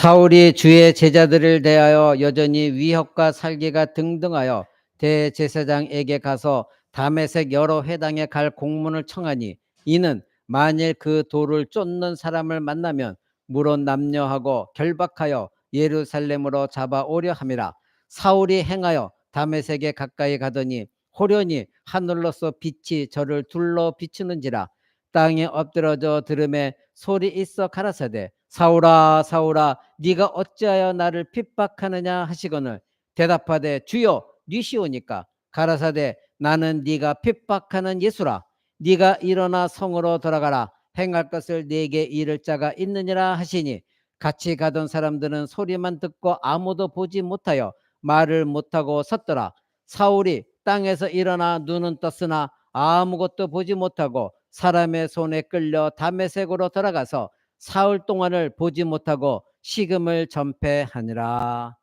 사울이 주의 제자들을 대하여 여전히 위협과 살기가 등등하여 대제사장에게 가서 다메섹 여러 회당에 갈 공문을 청하니, 이는 만일 그 돌을 쫓는 사람을 만나면 물론 남녀하고 결박하여 예루살렘으로 잡아오려 함이라. 사울이 행하여 다메섹에 가까이 가더니 호련히 하늘로서 빛이 저를 둘러 비추는지라. 땅에 엎드러져 들음에 소리 있어 가라사대, 사울아 사울아 네가 어찌하여 나를 핍박하느냐 하시거늘, 대답하되 주여 니시오니까. 가라사대, 나는 네가 핍박하는 예수라. 네가 일어나 성으로 돌아가라. 행할 것을 네게 이를 자가 있느니라 하시니, 같이 가던 사람들은 소리만 듣고 아무도 보지 못하여 말을 못하고 섰더라. 사울이 땅에서 일어나 눈은 떴으나 아무것도 보지 못하고 사람의 손에 끌려 다메섹으로 돌아가서 사흘 동안을 보지 못하고 식음을 전폐하니라.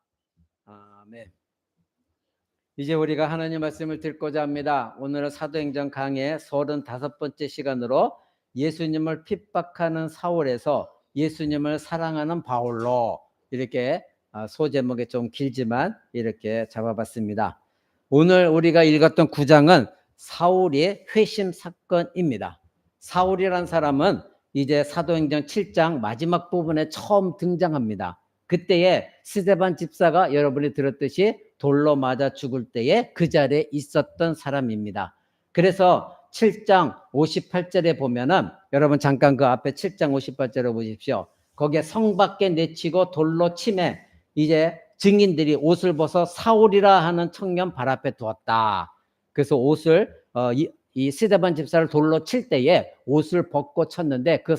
아멘. 이제 우리가 하나님 말씀을 듣고자 합니다. 오늘은 사도행전 강의 35번째 시간으로 예수님을 핍박하는 사울에서 예수님을 사랑하는 바울로, 이렇게 소제목이 좀 길지만 이렇게 잡아봤습니다. 오늘 우리가 읽었던 9장은 사울의 회심 사건입니다. 사울이란 사람은 이제 사도행전 7장 마지막 부분에 처음 등장합니다. 그때에 스데반 집사가 여러분이 들었듯이 돌로 맞아 죽을 때에 그 자리에 있었던 사람입니다. 그래서 7장 58절에 보면은, 여러분 잠깐 그 앞에 7장 58절을 보십시오. 거기에 성 밖에 내치고 돌로 치매 이제 증인들이 옷을 벗어 사울이라 하는 청년 발 앞에 두었다. 그래서 옷을 이 스데반 집사를 돌로 칠 때에 옷을 벗고 쳤는데 그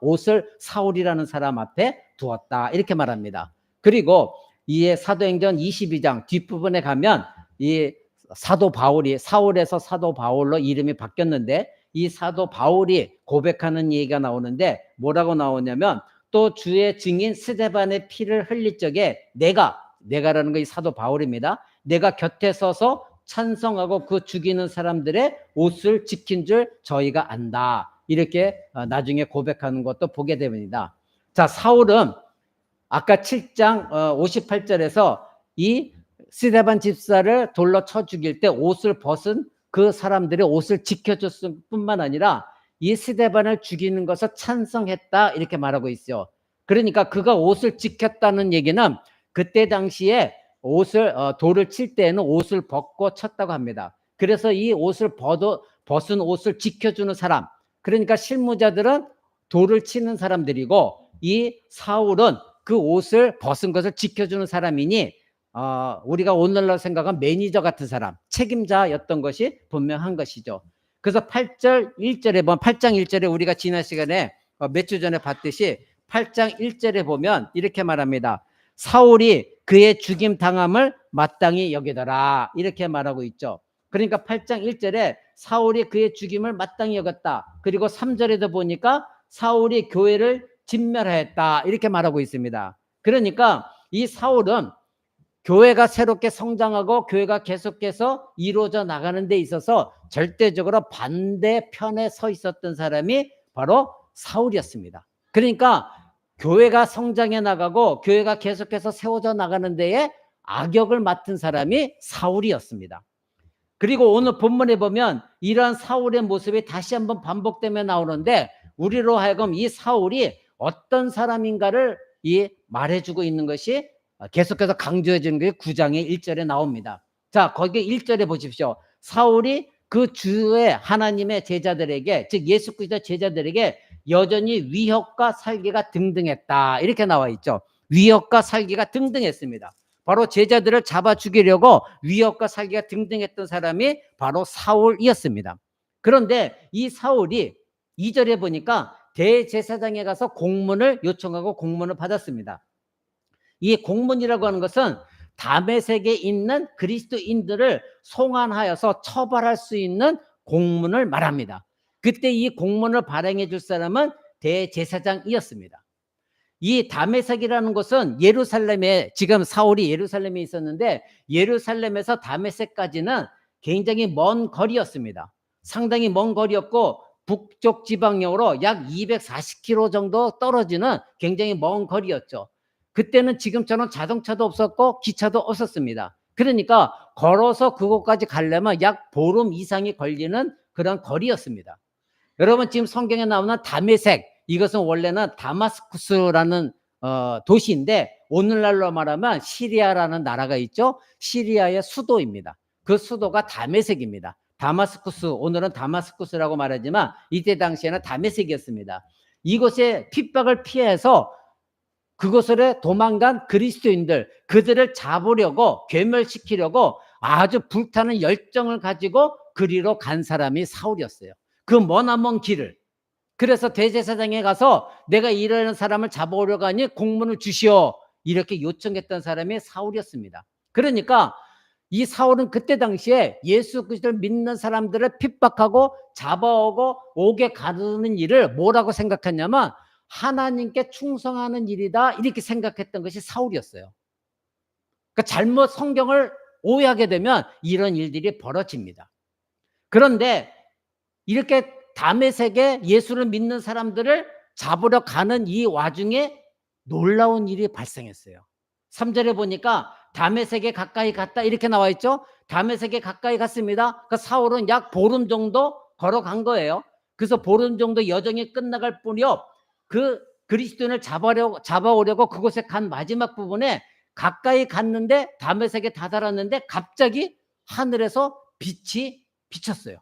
옷을 사울이라는 사람 앞에 두었다, 이렇게 말합니다. 그리고 이에 사도행전 22장 뒷부분에 가면 이 사도 바울이 사울에서 사도 바울로 이름이 바뀌었는데, 이 사도 바울이 고백하는 얘기가 나오는데 뭐라고 나오냐면, 또 주의 증인 스데반의 피를 흘릴 적에 내가라는 거 이 사도 바울입니다. 내가 곁에 서서 찬성하고 그 죽이는 사람들의 옷을 지킨 줄 저희가 안다, 이렇게 나중에 고백하는 것도 보게 됩니다. 자, 사울은 아까 7장 58절에서 이 스데반 집사를 돌로 쳐 죽일 때 옷을 벗은 그 사람들의 옷을 지켜줬을 뿐만 아니라 이 스데반을 죽이는 것을 찬성했다, 이렇게 말하고 있어요. 그러니까 그가 옷을 지켰다는 얘기는 그때 당시에 돌을 칠 때에는 옷을 벗고 쳤다고 합니다. 그래서 이 옷을 벗은 옷을 지켜주는 사람, 그러니까 실무자들은 돌을 치는 사람들이고, 이 사울은 그 옷을 벗은 것을 지켜주는 사람이니 우리가 오늘날 생각한 매니저 같은 사람, 책임자였던 것이 분명한 것이죠. 그래서 8장 1절에 우리가 지난 시간에 몇 주 전에 봤듯이 8장 1절에 보면 이렇게 말합니다. 사울이 그의 죽임 당함을 마땅히 여기더라, 이렇게 말하고 있죠. 그러니까 8장 1절에 사울이 그의 죽임을 마땅히 여겼다. 그리고 3절에도 보니까 사울이 교회를 진멸하였다, 이렇게 말하고 있습니다. 그러니까 이 사울은 교회가 새롭게 성장하고 교회가 계속해서 이루어져 나가는 데 있어서 절대적으로 반대편에 서 있었던 사람이 바로 사울이었습니다. 그러니까 교회가 성장해 나가고 교회가 계속해서 세워져 나가는 데에 악역을 맡은 사람이 사울이었습니다. 그리고 오늘 본문에 보면 이러한 사울의 모습이 다시 한번 반복되며 나오는데, 우리로 하여금 이 사울이 어떤 사람인가를 말해주고 있는 것이 계속해서 강조해지는 게 9장의 1절에 나옵니다. 자, 거기 1절에 보십시오. 사울이 그 주의 하나님의 제자들에게, 즉 예수 그리스도의 제자들에게 여전히 위협과 살기가 등등했다, 이렇게 나와 있죠. 위협과 살기가 등등했습니다. 바로 제자들을 잡아 죽이려고 위협과 살기가 등등했던 사람이 바로 사울이었습니다. 그런데 이 사울이 2절에 보니까 대제사장에 가서 공문을 요청하고 공문을 받았습니다. 이 공문이라고 하는 것은 다메섹에 있는 그리스도인들을 송환하여서 처벌할 수 있는 공문을 말합니다. 그때 이 공문을 발행해 줄 사람은 대제사장이었습니다. 이 다메섹이라는 곳은 예루살렘에, 지금 사울이 예루살렘에 있었는데 예루살렘에서 다메섹까지는 굉장히 먼 거리였습니다. 상당히 먼 거리였고 북쪽 지방령으로 약 240km 정도 떨어지는 굉장히 먼 거리였죠. 그때는 지금처럼 자동차도 없었고 기차도 없었습니다. 그러니까 걸어서 그곳까지 가려면 약 보름 이상이 걸리는 그런 거리였습니다. 여러분 지금 성경에 나오는 다메섹, 이것은 원래는 다마스쿠스라는 도시인데 오늘날로 말하면 시리아라는 나라가 있죠. 시리아의 수도입니다. 그 수도가 다메섹입니다. 다마스쿠스, 오늘은 다마스쿠스라고 말하지만 이때 당시에는 다메섹이었습니다. 이곳에 핍박을 피해서 그곳으로 도망간 그리스도인들, 그들을 잡으려고, 괴멸시키려고 아주 불타는 열정을 가지고 그리로 간 사람이 사울이었어요. 그 머나먼 길을. 그래서 대제사장에 가서 내가 이런 사람을 잡아오려고 하니 공문을 주시오, 이렇게 요청했던 사람이 사울이었습니다. 그러니까 이 사울은 그때 당시에 예수 그리스도를 믿는 사람들을 핍박하고 잡아오고 오게 가르는 일을 뭐라고 생각했냐면 하나님께 충성하는 일이다, 이렇게 생각했던 것이 사울이었어요. 그러니까 잘못 성경을 오해하게 되면 이런 일들이 벌어집니다. 그런데 이렇게 다메섹에 예수를 믿는 사람들을 잡으러 가는 이 와중에 놀라운 일이 발생했어요. 3절에 보니까 다메섹에 가까이 갔다, 이렇게 나와 있죠. 다메섹에 가까이 갔습니다. 그러니까 사울은 약 보름 정도 걸어간 거예요. 그래서 보름 정도 여정이 끝나갈 무렵 그 그리스도인을 잡아오려고 그곳에 간 마지막 부분에 가까이 갔는데, 다메섹에 다다랐는데 갑자기 하늘에서 빛이 비쳤어요.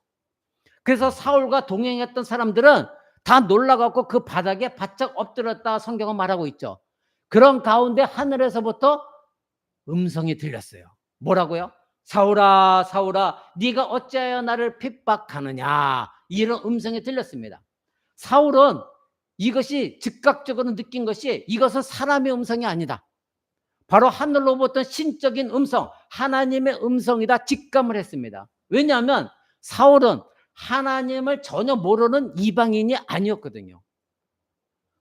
그래서 사울과 동행했던 사람들은 다 놀라갖고 그 바닥에 바짝 엎드렸다 성경은 말하고 있죠. 그런 가운데 하늘에서부터 음성이 들렸어요. 뭐라고요? 사울아 사울아 네가 어찌하여 나를 핍박하느냐, 이런 음성이 들렸습니다. 사울은 이것이 즉각적으로 느낀 것이 이것은 사람의 음성이 아니다, 바로 하늘로부터 신적인 음성, 하나님의 음성이다 직감을 했습니다. 왜냐하면 사울은 하나님을 전혀 모르는 이방인이 아니었거든요.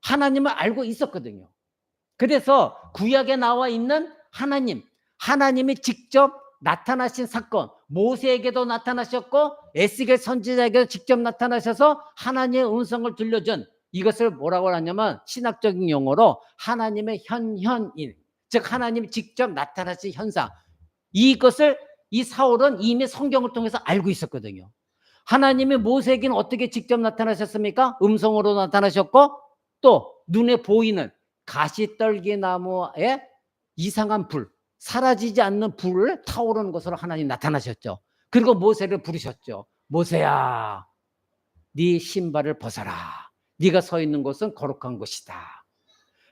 하나님을 알고 있었거든요. 그래서 구약에 나와 있는 하나님이 직접 나타나신 사건, 모세에게도 나타나셨고 에스겔 선지자에게도 직접 나타나셔서 하나님의 음성을 들려준, 이것을 뭐라고 하냐면 신학적인 용어로 하나님의 현현일, 즉 하나님이 직접 나타나신 현상, 이것을 이 사울은 이미 성경을 통해서 알고 있었거든요. 하나님이 모세에게는 어떻게 직접 나타나셨습니까? 음성으로 나타나셨고 또 눈에 보이는 가시떨기 나무에 이상한 불, 사라지지 않는 불을 타오르는 것으로 하나님 나타나셨죠. 그리고 모세를 부르셨죠. 모세야, 네 신발을 벗어라. 네가 서 있는 곳은 거룩한 곳이다.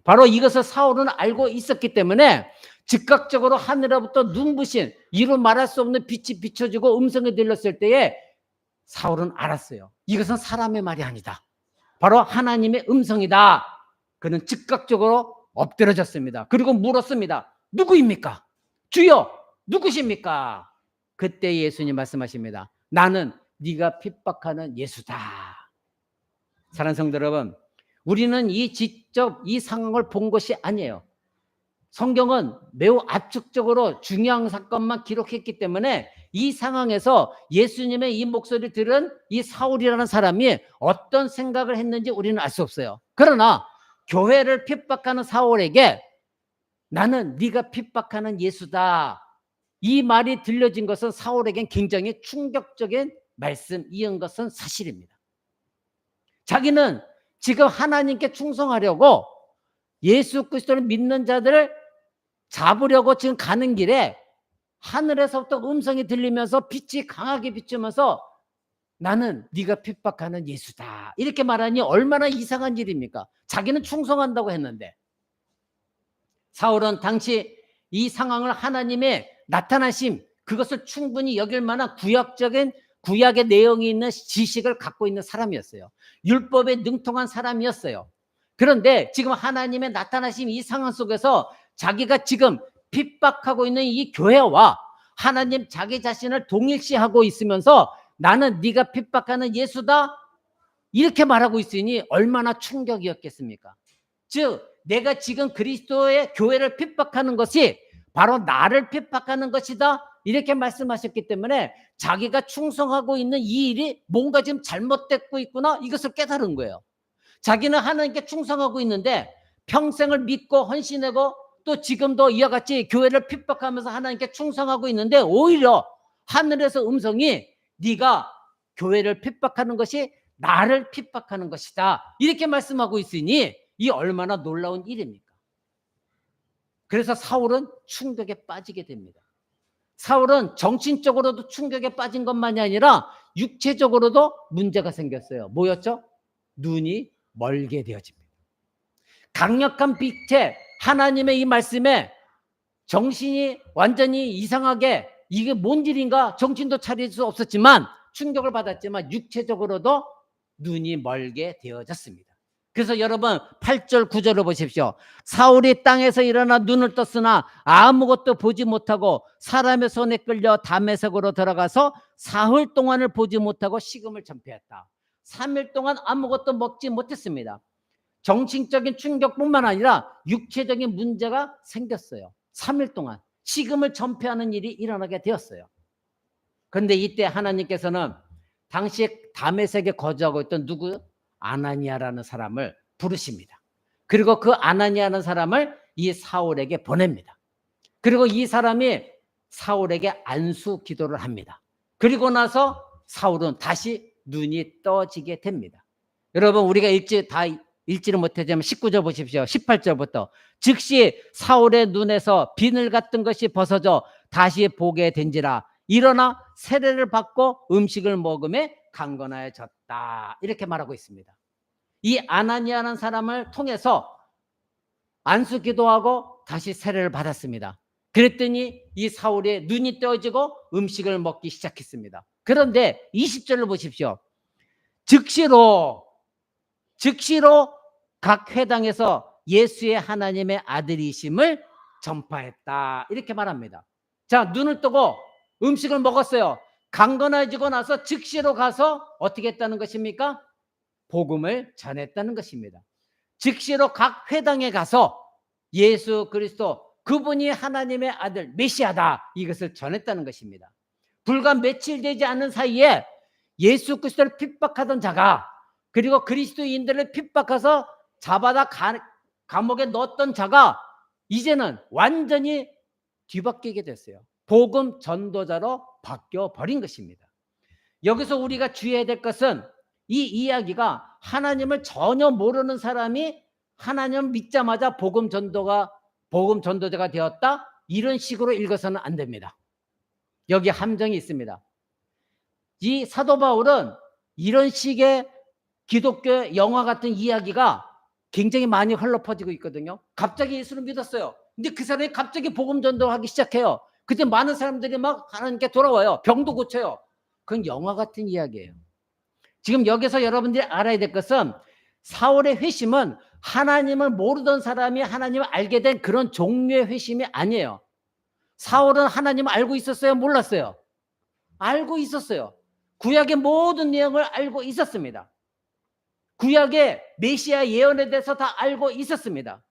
바로 이것을 사울은 알고 있었기 때문에 즉각적으로 하늘로부터 눈부신 이루 말할 수 없는 빛이 비춰지고 음성이 들렸을 때에 사울은 알았어요. 이것은 사람의 말이 아니다, 바로 하나님의 음성이다. 그는 즉각적으로 엎드려졌습니다. 그리고 물었습니다. 누구입니까? 주여 누구십니까? 그때 예수님 말씀하십니다. 나는 네가 핍박하는 예수다. 사랑하는 성도 여러분, 우리는 직접 이 상황을 본 것이 아니에요. 성경은 매우 압축적으로 중요한 사건만 기록했기 때문에 이 상황에서 예수님의 이 목소리를 들은 이 사울이라는 사람이 어떤 생각을 했는지 우리는 알 수 없어요. 그러나 교회를 핍박하는 사울에게 나는 네가 핍박하는 예수다, 이 말이 들려진 것은 사울에겐 굉장히 충격적인 말씀이은 것은 사실입니다. 자기는 지금 하나님께 충성하려고 예수 그리스도를 믿는 자들을 잡으려고 지금 가는 길에 하늘에서부터 음성이 들리면서 빛이 강하게 비추면서 나는 네가 핍박하는 예수다, 이렇게 말하니 얼마나 이상한 일입니까? 자기는 충성한다고 했는데. 사울은 당시 이 상황을 하나님의 나타나심, 그것을 충분히 여길 만한 구약의 내용이 있는 지식을 갖고 있는 사람이었어요. 율법에 능통한 사람이었어요. 그런데 지금 하나님의 나타나심 이 상황 속에서 자기가 지금 핍박하고 있는 이 교회와 하나님 자기 자신을 동일시하고 있으면서 나는 네가 핍박하는 예수다, 이렇게 말하고 있으니 얼마나 충격이었겠습니까? 즉 내가 지금 그리스도의 교회를 핍박하는 것이 바로 나를 핍박하는 것이다, 이렇게 말씀하셨기 때문에 자기가 충성하고 있는 이 일이 뭔가 지금 잘못되고 있구나, 이것을 깨달은 거예요. 자기는 하나님께 충성하고 있는데 평생을 믿고 헌신하고 또 지금도 이와 같이 교회를 핍박하면서 하나님께 충성하고 있는데 오히려 하늘에서 음성이 네가 교회를 핍박하는 것이 나를 핍박하는 것이다, 이렇게 말씀하고 있으니 이 얼마나 놀라운 일입니까? 그래서 사울은 충격에 빠지게 됩니다. 사울은 정신적으로도 충격에 빠진 것만이 아니라 육체적으로도 문제가 생겼어요. 뭐였죠? 눈이 멀게 되어집니다. 강력한 빛에 하나님의 이 말씀에 정신이 완전히 이상하게 이게 뭔 일인가 정신도 차릴 수 없었지만 충격을 받았지만 육체적으로도 눈이 멀게 되어졌습니다. 그래서 여러분 8절 9절을 보십시오. 사울이 땅에서 일어나 눈을 떴으나 아무것도 보지 못하고 사람의 손에 끌려 다메섹으로 들어가서 사흘 동안을 보지 못하고 식음을 전폐했다. 3일 동안 아무것도 먹지 못했습니다. 정신적인 충격뿐만 아니라 육체적인 문제가 생겼어요. 3일 동안 식음을 전폐하는 일이 일어나게 되었어요. 그런데 이때 하나님께서는 당시 다메섹에 거주하고 있던 누구? 아나니아라는 사람을 부르십니다. 그리고 그 아나니아라는 사람을 이 사울에게 보냅니다. 그리고 이 사람이 사울에게 안수 기도를 합니다. 그리고 나서 사울은 다시 눈이 떠지게 됩니다. 여러분 우리가 읽지는 못하지만 19절 보십시오. 18절부터 즉시 사울의 눈에서 비늘 같은 것이 벗어져 다시 보게 된지라 일어나 세례를 받고 음식을 먹음에 강건하여졌다, 이렇게 말하고 있습니다. 이 아나니아라는 사람을 통해서 안수 기도하고 다시 세례를 받았습니다. 그랬더니 이 사울의 눈이 떠지고 음식을 먹기 시작했습니다. 그런데 20절을 보십시오. 즉시로 각 회당에서 예수의 하나님의 아들이심을 전파했다, 이렇게 말합니다. 자, 눈을 뜨고 음식을 먹었어요. 강건해지고 나서 즉시로 가서 어떻게 했다는 것입니까? 복음을 전했다는 것입니다. 즉시로 각 회당에 가서 예수 그리스도 그분이 하나님의 아들 메시아다, 이것을 전했다는 것입니다. 불과 며칠 되지 않은 사이에 예수 그리스도를 핍박하던 자가, 그리고 그리스도인들을 핍박해서 잡아다 감옥에 넣었던 자가 이제는 완전히 뒤바뀌게 됐어요. 복음 전도자로 바뀌어 버린 것입니다. 여기서 우리가 주의해야 될 것은 이 이야기가 하나님을 전혀 모르는 사람이 하나님 믿자마자 복음 전도자가 되었다, 이런 식으로 읽어서는 안 됩니다. 여기 함정이 있습니다. 이 사도 바울은 이런 식의 기독교 영화 같은 이야기가 굉장히 많이 흘러 퍼지고 있거든요. 갑자기 예수를 믿었어요. 근데 그 사람이 갑자기 복음 전도하기 시작해요. 그때 많은 사람들이 막 하나님께 돌아와요. 병도 고쳐요. 그건 영화 같은 이야기예요. 지금 여기서 여러분들이 알아야 될 것은 사울의 회심은 하나님을 모르던 사람이 하나님을 알게 된 그런 종류의 회심이 아니에요. 사울은 하나님을 알고 있었어요? 몰랐어요? 알고 있었어요. 구약의 모든 내용을 알고 있었습니다. 구약의 메시아 예언에 대해서 다 알고 있었습니다.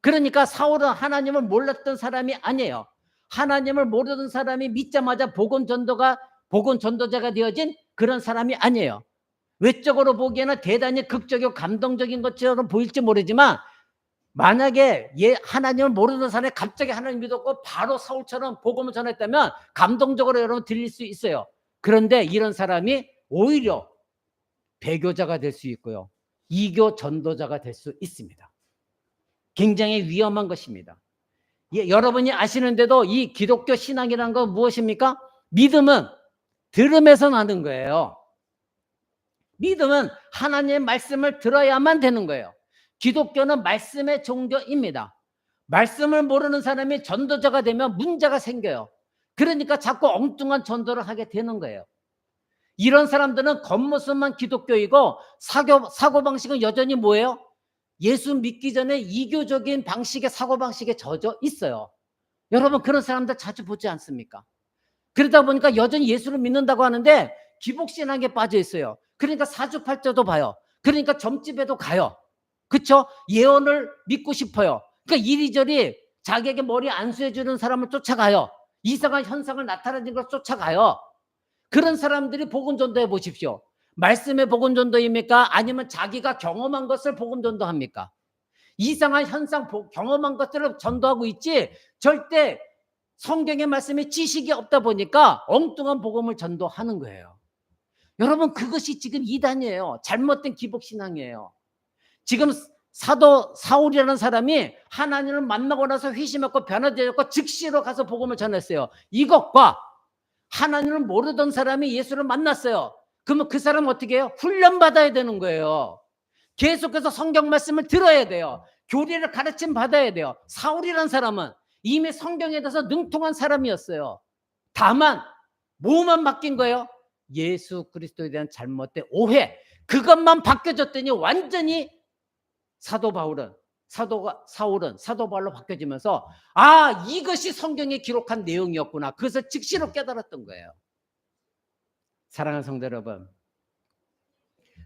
그러니까 사울은 하나님을 몰랐던 사람이 아니에요. 하나님을 모르던 사람이 믿자마자 복음 전도자가 되어진 그런 사람이 아니에요. 외적으로 보기에는 대단히 극적이고 감동적인 것처럼 보일지 모르지만 만약에 하나님을 모르는 사람이 갑자기 하나님 믿었고 바로 사울처럼 복음을 전했다면 감동적으로 여러분 들릴 수 있어요. 그런데 이런 사람이 오히려 배교자가 될 수 있고요, 이교 전도자가 될 수 있습니다. 굉장히 위험한 것입니다. 여러분이 아시는데도 이 기독교 신앙이라는 건 무엇입니까? 믿음은 들음에서 나는 거예요. 믿음은 하나님의 말씀을 들어야만 되는 거예요. 기독교는 말씀의 종교입니다. 말씀을 모르는 사람이 전도자가 되면 문제가 생겨요. 그러니까 자꾸 엉뚱한 전도를 하게 되는 거예요. 이런 사람들은 겉모습만 기독교이고 사고방식은 여전히 뭐예요? 예수 믿기 전에 이교적인 방식의 사고방식에 젖어 있어요. 여러분 그런 사람들 자주 보지 않습니까? 그러다 보니까 여전히 예수를 믿는다고 하는데 기복신앙에 빠져 있어요. 그러니까 사주팔자도 봐요. 그러니까 점집에도 가요. 그렇죠? 예언을 믿고 싶어요. 그러니까 이리저리 자기에게 머리 안수해 주는 사람을 쫓아가요. 이상한 현상을 나타내는 걸 쫓아가요. 그런 사람들이 복음 전도해 보십시오. 말씀의 복음 전도입니까? 아니면 자기가 경험한 것을 복음 전도합니까? 이상한 현상 경험한 것들을 전도하고 있지 절대 성경의 말씀에 지식이 없다 보니까 엉뚱한 복음을 전도하는 거예요. 여러분, 그것이 지금 이단이에요. 잘못된 기복신앙이에요. 지금 사도 사울이라는 사람이 하나님을 만나고 나서 회심하고 변화되었고 즉시로 가서 복음을 전했어요. 이것과 하나님을 모르던 사람이 예수를 만났어요. 그러면 그 사람은 어떻게 해요? 훈련받아야 되는 거예요. 계속해서 성경 말씀을 들어야 돼요. 교리를 가르침 받아야 돼요. 사울이라는 사람은 이미 성경에 대해서 능통한 사람이었어요. 다만 뭐만 바뀐 거예요? 예수 그리스도에 대한 잘못된 오해, 그것만 바뀌어졌더니 완전히 사도 사울은 사도 바울로 바뀌어지면서 이것이 성경에 기록한 내용이었구나. 그것을 즉시로 깨달았던 거예요. 사랑하는 성도 여러분,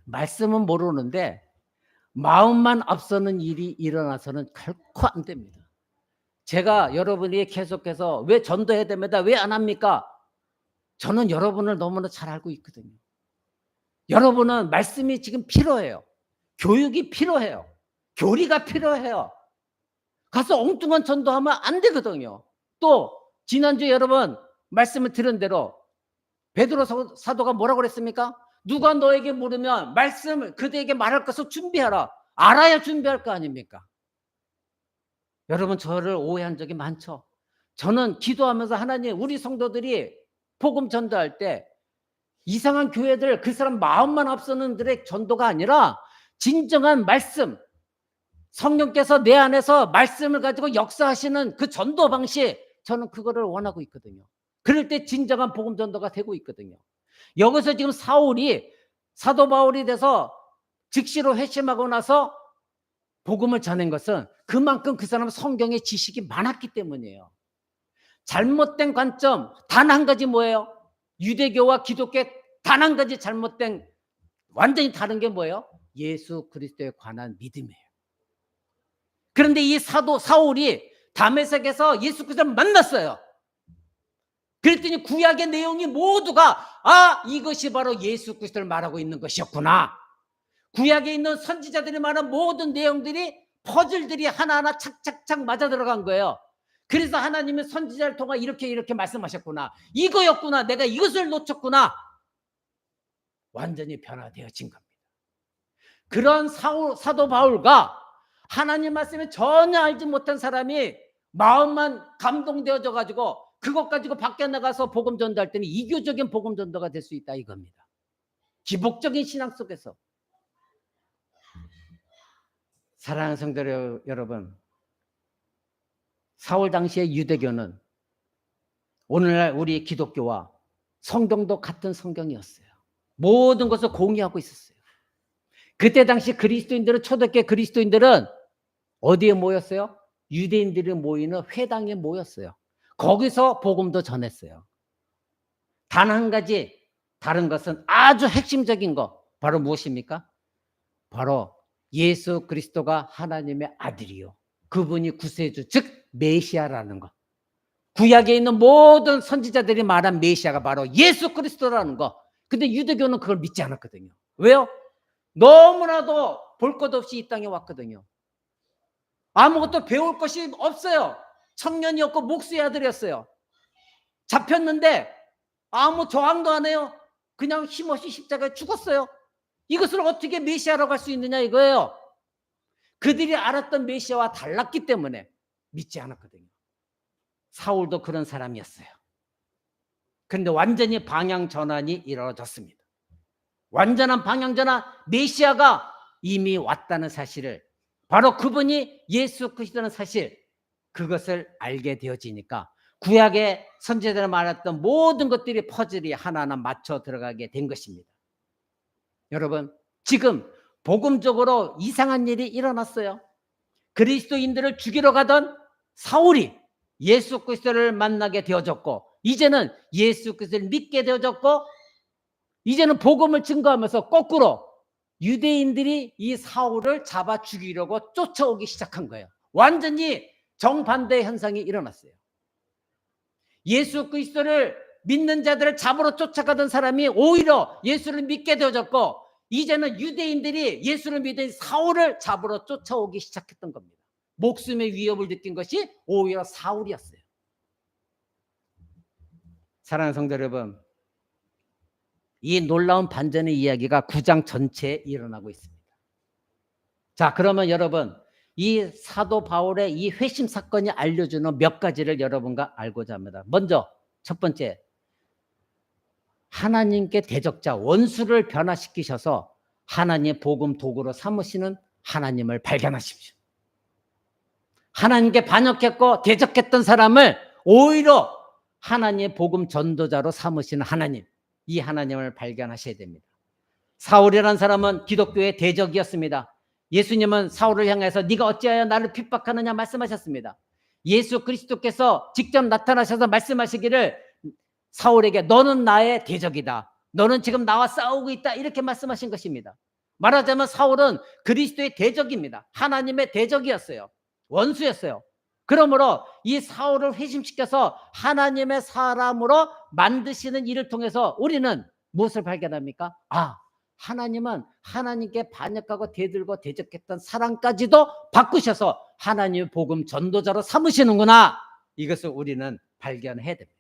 말씀은 모르는데 마음만 앞서는 일이 일어나서는 결코 안 됩니다. 제가 여러분이 계속해서 왜 전도해야 됩니다, 왜 안 합니까? 저는 여러분을 너무나 잘 알고 있거든요. 여러분은 말씀이 지금 필요해요. 교육이 필요해요. 교리가 필요해요. 가서 엉뚱한 전도하면 안 되거든요. 또 지난주에 여러분 말씀을 들은 대로 베드로 사도가 뭐라고 그랬습니까? 누가 너에게 물으면 말씀을 그대에게 말할 것을 준비하라. 알아야 준비할 거 아닙니까? 여러분, 저를 오해한 적이 많죠. 저는 기도하면서 하나님, 우리 성도들이 복음 전도할 때 이상한 교회들, 그 사람 마음만 앞서는 들의 전도가 아니라 진정한 말씀, 성령께서 내 안에서 말씀을 가지고 역사하시는 그 전도 방식, 저는 그거를 원하고 있거든요. 그럴 때 진정한 복음 전도가 되고 있거든요. 여기서 지금 사울이 사도 바울이 돼서 즉시로 회심하고 나서 복음을 전한 것은 그만큼 그 사람은 성경의 지식이 많았기 때문이에요. 잘못된 관점 단 한 가지 뭐예요? 유대교와 기독교의 단 한 가지 잘못된, 완전히 다른 게 뭐예요? 예수 그리스도에 관한 믿음이에요. 그런데 이 사도 사울이 다메섹에서 예수 그리스도를 만났어요. 그랬더니 구약의 내용이 모두가 이것이 바로 예수 그리스도를 말하고 있는 것이었구나. 구약에 있는 선지자들이 말한 모든 내용들이, 퍼즐들이 하나하나 착착착 맞아 들어간 거예요. 그래서 하나님은 선지자를 통해 이렇게 말씀하셨구나. 이거였구나. 내가 이것을 놓쳤구나. 완전히 변화되어진 겁니다. 그런 사도 바울과 하나님 말씀에 전혀 알지 못한 사람이 마음만 감동되어져 가지고 그것 가지고 밖에 나가서 복음 전도할 때는 이교적인 복음 전도가 될 수 있다 이겁니다. 기복적인 신앙 속에서. 사랑하는 성도 여러분, 사울 당시의 유대교는 오늘날 우리 기독교와 성경도 같은 성경이었어요. 모든 것을 공유하고 있었어요. 그때 당시 그리스도인들은, 초대교회 그리스도인들은 어디에 모였어요? 유대인들이 모이는 회당에 모였어요. 거기서 복음도 전했어요. 단 한 가지 다른 것은 아주 핵심적인 거, 바로 무엇입니까? 바로 예수 그리스도가 하나님의 아들이요, 그분이 구세주, 즉 메시아라는 거. 구약에 있는 모든 선지자들이 말한 메시아가 바로 예수 그리스도라는 거. 근데 유대교는 그걸 믿지 않았거든요. 왜요? 너무나도 볼 것 없이 이 땅에 왔거든요. 아무것도 배울 것이 없어요. 청년이었고 목수의 아들이었어요. 잡혔는데 아무 저항도 안 해요. 그냥 힘없이 십자가에 죽었어요. 이것을 어떻게 메시아라고 할 수 있느냐 이거예요. 그들이 알았던 메시아와 달랐기 때문에 믿지 않았거든요. 사울도 그런 사람이었어요. 그런데 완전히 방향 전환이 이루어졌습니다. 완전한 방향 전환, 메시아가 이미 왔다는 사실을, 바로 그분이 예수 그리스도라는 사실, 그것을 알게 되어지니까 구약의 선지자들이 말했던 모든 것들이 퍼즐이 하나하나 맞춰 들어가게 된 것입니다. 여러분, 지금 복음적으로 이상한 일이 일어났어요. 그리스도인들을 죽이러 가던 사울이 예수 그리스도를 만나게 되어졌고, 이제는 예수 그리스도를 믿게 되어졌고, 이제는 복음을 증거하면서 거꾸로 유대인들이 이 사울을 잡아 죽이려고 쫓아오기 시작한 거예요. 완전히 정반대의 현상이 일어났어요. 예수 그리스도를 믿는 자들을 잡으러 쫓아가던 사람이 오히려 예수를 믿게 되어졌고, 이제는 유대인들이 예수를 믿은 사울을 잡으러 쫓아오기 시작했던 겁니다. 목숨의 위협을 느낀 것이 오히려 사울이었어요. 사랑하는 성도 여러분, 이 놀라운 반전의 이야기가 9장 전체에 일어나고 있습니다. 자, 그러면 여러분, 이 사도 바울의 이 회심 사건이 알려주는 몇 가지를 여러분과 알고자 합니다. 먼저 첫 번째, 하나님께 대적자 원수를 변화시키셔서 하나님의 복음 도구로 삼으시는 하나님을 발견하십시오. 하나님께 반역했고 대적했던 사람을 오히려 하나님의 복음 전도자로 삼으시는 하나님, 이 하나님을 발견하셔야 됩니다. 사울이라는 사람은 기독교의 대적이었습니다. 예수님은 사울을 향해서 네가 어찌하여 나를 핍박하느냐 말씀하셨습니다. 예수 그리스도께서 직접 나타나셔서 말씀하시기를 사울에게 너는 나의 대적이다. 너는 지금 나와 싸우고 있다. 이렇게 말씀하신 것입니다. 말하자면 사울은 그리스도의 대적입니다. 하나님의 대적이었어요. 원수였어요. 그러므로 이 사울을 회심시켜서 하나님의 사람으로 만드시는 일을 통해서 우리는 무엇을 발견합니까? 하나님은 하나님께 반역하고 대들고 대적했던 사람까지도 바꾸셔서 하나님의 복음 전도자로 삼으시는구나. 이것을 우리는 발견해야 됩니다.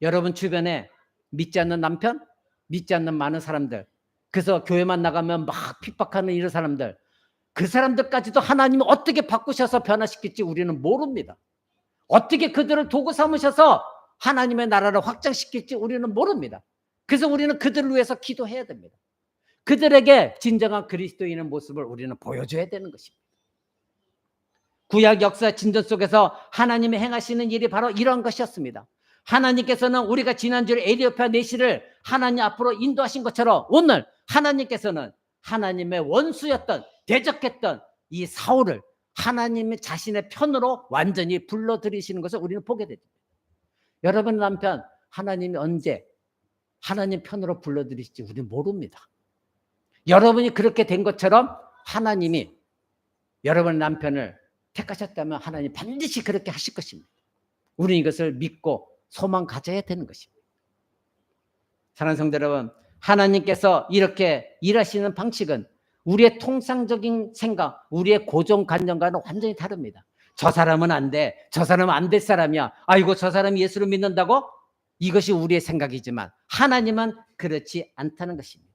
여러분 주변에 믿지 않는 남편, 믿지 않는 많은 사람들, 그래서 교회만 나가면 막 핍박하는 이런 사람들, 그 사람들까지도 하나님이 어떻게 바꾸셔서 변화시킬지 우리는 모릅니다. 어떻게 그들을 도구 삼으셔서 하나님의 나라를 확장시킬지 우리는 모릅니다. 그래서 우리는 그들을 위해서 기도해야 됩니다. 그들에게 진정한 그리스도인의 모습을 우리는 보여줘야 되는 것입니다. 구약 역사 진전 속에서 하나님이 행하시는 일이 바로 이런 것이었습니다. 하나님께서는 우리가 지난주에 에디오피아 내시를 하나님 앞으로 인도하신 것처럼 오늘 하나님께서는 하나님의 원수였던 대적했던 이 사울을 하나님의 자신의 편으로 완전히 불러들이시는 것을 우리는 보게 됩니다. 여러분 남편 하나님이 언제 하나님 편으로 불러들이실지 우리는 모릅니다. 여러분이 그렇게 된 것처럼 하나님이 여러분 남편을 택하셨다면 하나님 반드시 그렇게 하실 것입니다. 우리는 이것을 믿고 소망 가져야 되는 것입니다. 사랑하는 성도 여러분, 하나님께서 이렇게 일하시는 방식은 우리의 통상적인 생각, 우리의 고정관념과는 완전히 다릅니다. 저 사람은 안 돼. 저 사람은 안 될 사람이야. 아이고 저 사람이 예수를 믿는다고? 이것이 우리의 생각이지만 하나님은 그렇지 않다는 것입니다.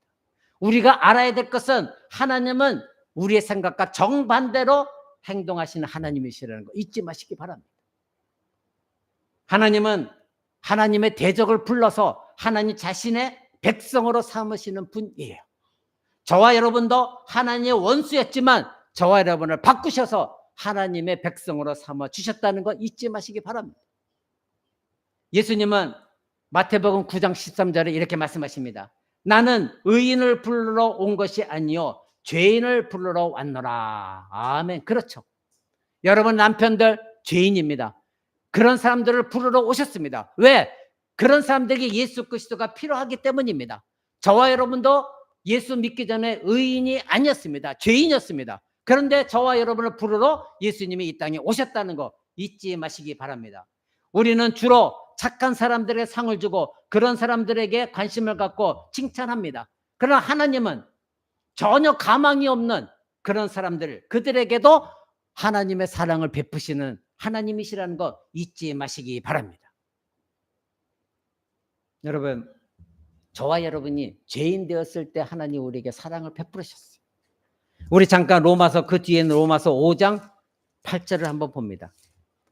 우리가 알아야 될 것은 하나님은 우리의 생각과 정반대로 행동하시는 하나님이시라는 거 잊지 마시기 바랍니다. 하나님은 하나님의 대적을 불러서 하나님 자신의 백성으로 삼으시는 분이에요. 저와 여러분도 하나님의 원수였지만 저와 여러분을 바꾸셔서 하나님의 백성으로 삼아 주셨다는 거 잊지 마시기 바랍니다. 예수님은 마태복음 9장 13절에 이렇게 말씀하십니다. 나는 의인을 부르러 온 것이 아니요 죄인을 부르러 왔노라. 아멘. 그렇죠. 여러분 남편들 죄인입니다. 그런 사람들을 부르러 오셨습니다. 왜? 그런 사람들에게 예수 그리스도가 필요하기 때문입니다. 저와 여러분도 예수 믿기 전에 의인이 아니었습니다. 죄인이었습니다. 그런데 저와 여러분을 부르러 예수님이 이 땅에 오셨다는 거 잊지 마시기 바랍니다. 우리는 주로 착한 사람들에게 상을 주고 그런 사람들에게 관심을 갖고 칭찬합니다. 그러나 하나님은 전혀 가망이 없는 그런 사람들, 그들에게도 하나님의 사랑을 베푸시는 하나님이시라는 거 잊지 마시기 바랍니다. 여러분, 저와 여러분이 죄인 되었을 때 하나님 우리에게 사랑을 베푸셨어요. 우리 잠깐 로마서 그 뒤에는 로마서 5장 8절을 한번 봅니다.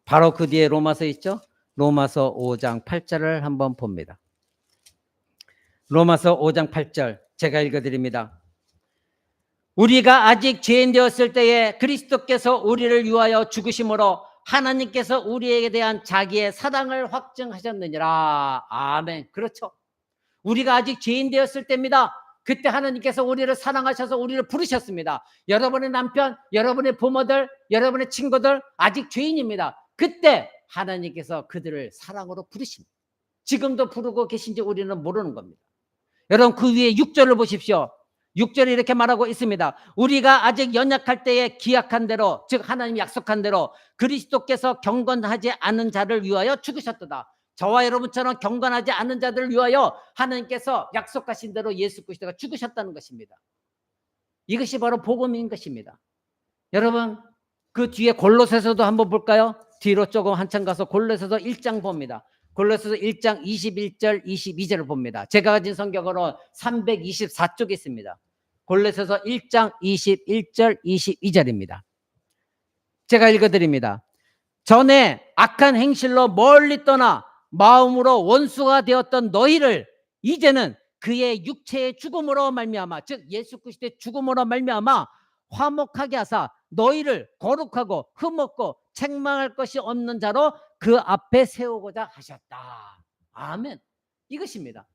바로 그 뒤에 로마서 있죠? 로마서 5장 8절을 한번 봅니다. 로마서 5장 8절 제가 읽어드립니다. 우리가 아직 죄인 되었을 때에 그리스도께서 우리를 위하여 죽으심으로 하나님께서 우리에게 대한 자기의 사랑을 확증하셨느니라. 아멘. 그렇죠. 우리가 아직 죄인 되었을 때입니다. 그때 하나님께서 우리를 사랑하셔서 우리를 부르셨습니다. 여러분의 남편, 여러분의 부모들, 여러분의 친구들 아직 죄인입니다. 그때 하나님께서 그들을 사랑으로 부르십니다. 지금도 부르고 계신지 우리는 모르는 겁니다. 여러분 그 위에 6절을 보십시오. 6절에 이렇게 말하고 있습니다. 우리가 아직 연약할 때에 기약한 대로, 즉 하나님이 약속한 대로 그리스도께서 경건하지 않은 자를 위하여 죽으셨도다. 저와 여러분처럼 경건하지 않은 자들을 위하여 하나님께서 약속하신 대로 예수 그리스도가 죽으셨다는 것입니다. 이것이 바로 복음인 것입니다. 여러분, 그 뒤에 골로새서도 한번 볼까요? 뒤로 조금 한참 가서 골로새서 1장 봅니다. 골로새서 1장 21절 22절을 봅니다. 제가 가진 성경으로 324쪽에 있습니다. 골로새서 1장 21절 22절입니다. 제가 읽어드립니다. 전에 악한 행실로 멀리 떠나 마음으로 원수가 되었던 너희를 이제는 그의 육체의 죽음으로 말미암아, 즉 예수 그리스도의 죽음으로 말미암아 화목하게 하사 너희를 거룩하고 흠없고 책망할 것이 없는 자로 그 앞에 세우고자 하셨다. 아멘. 이것입니다.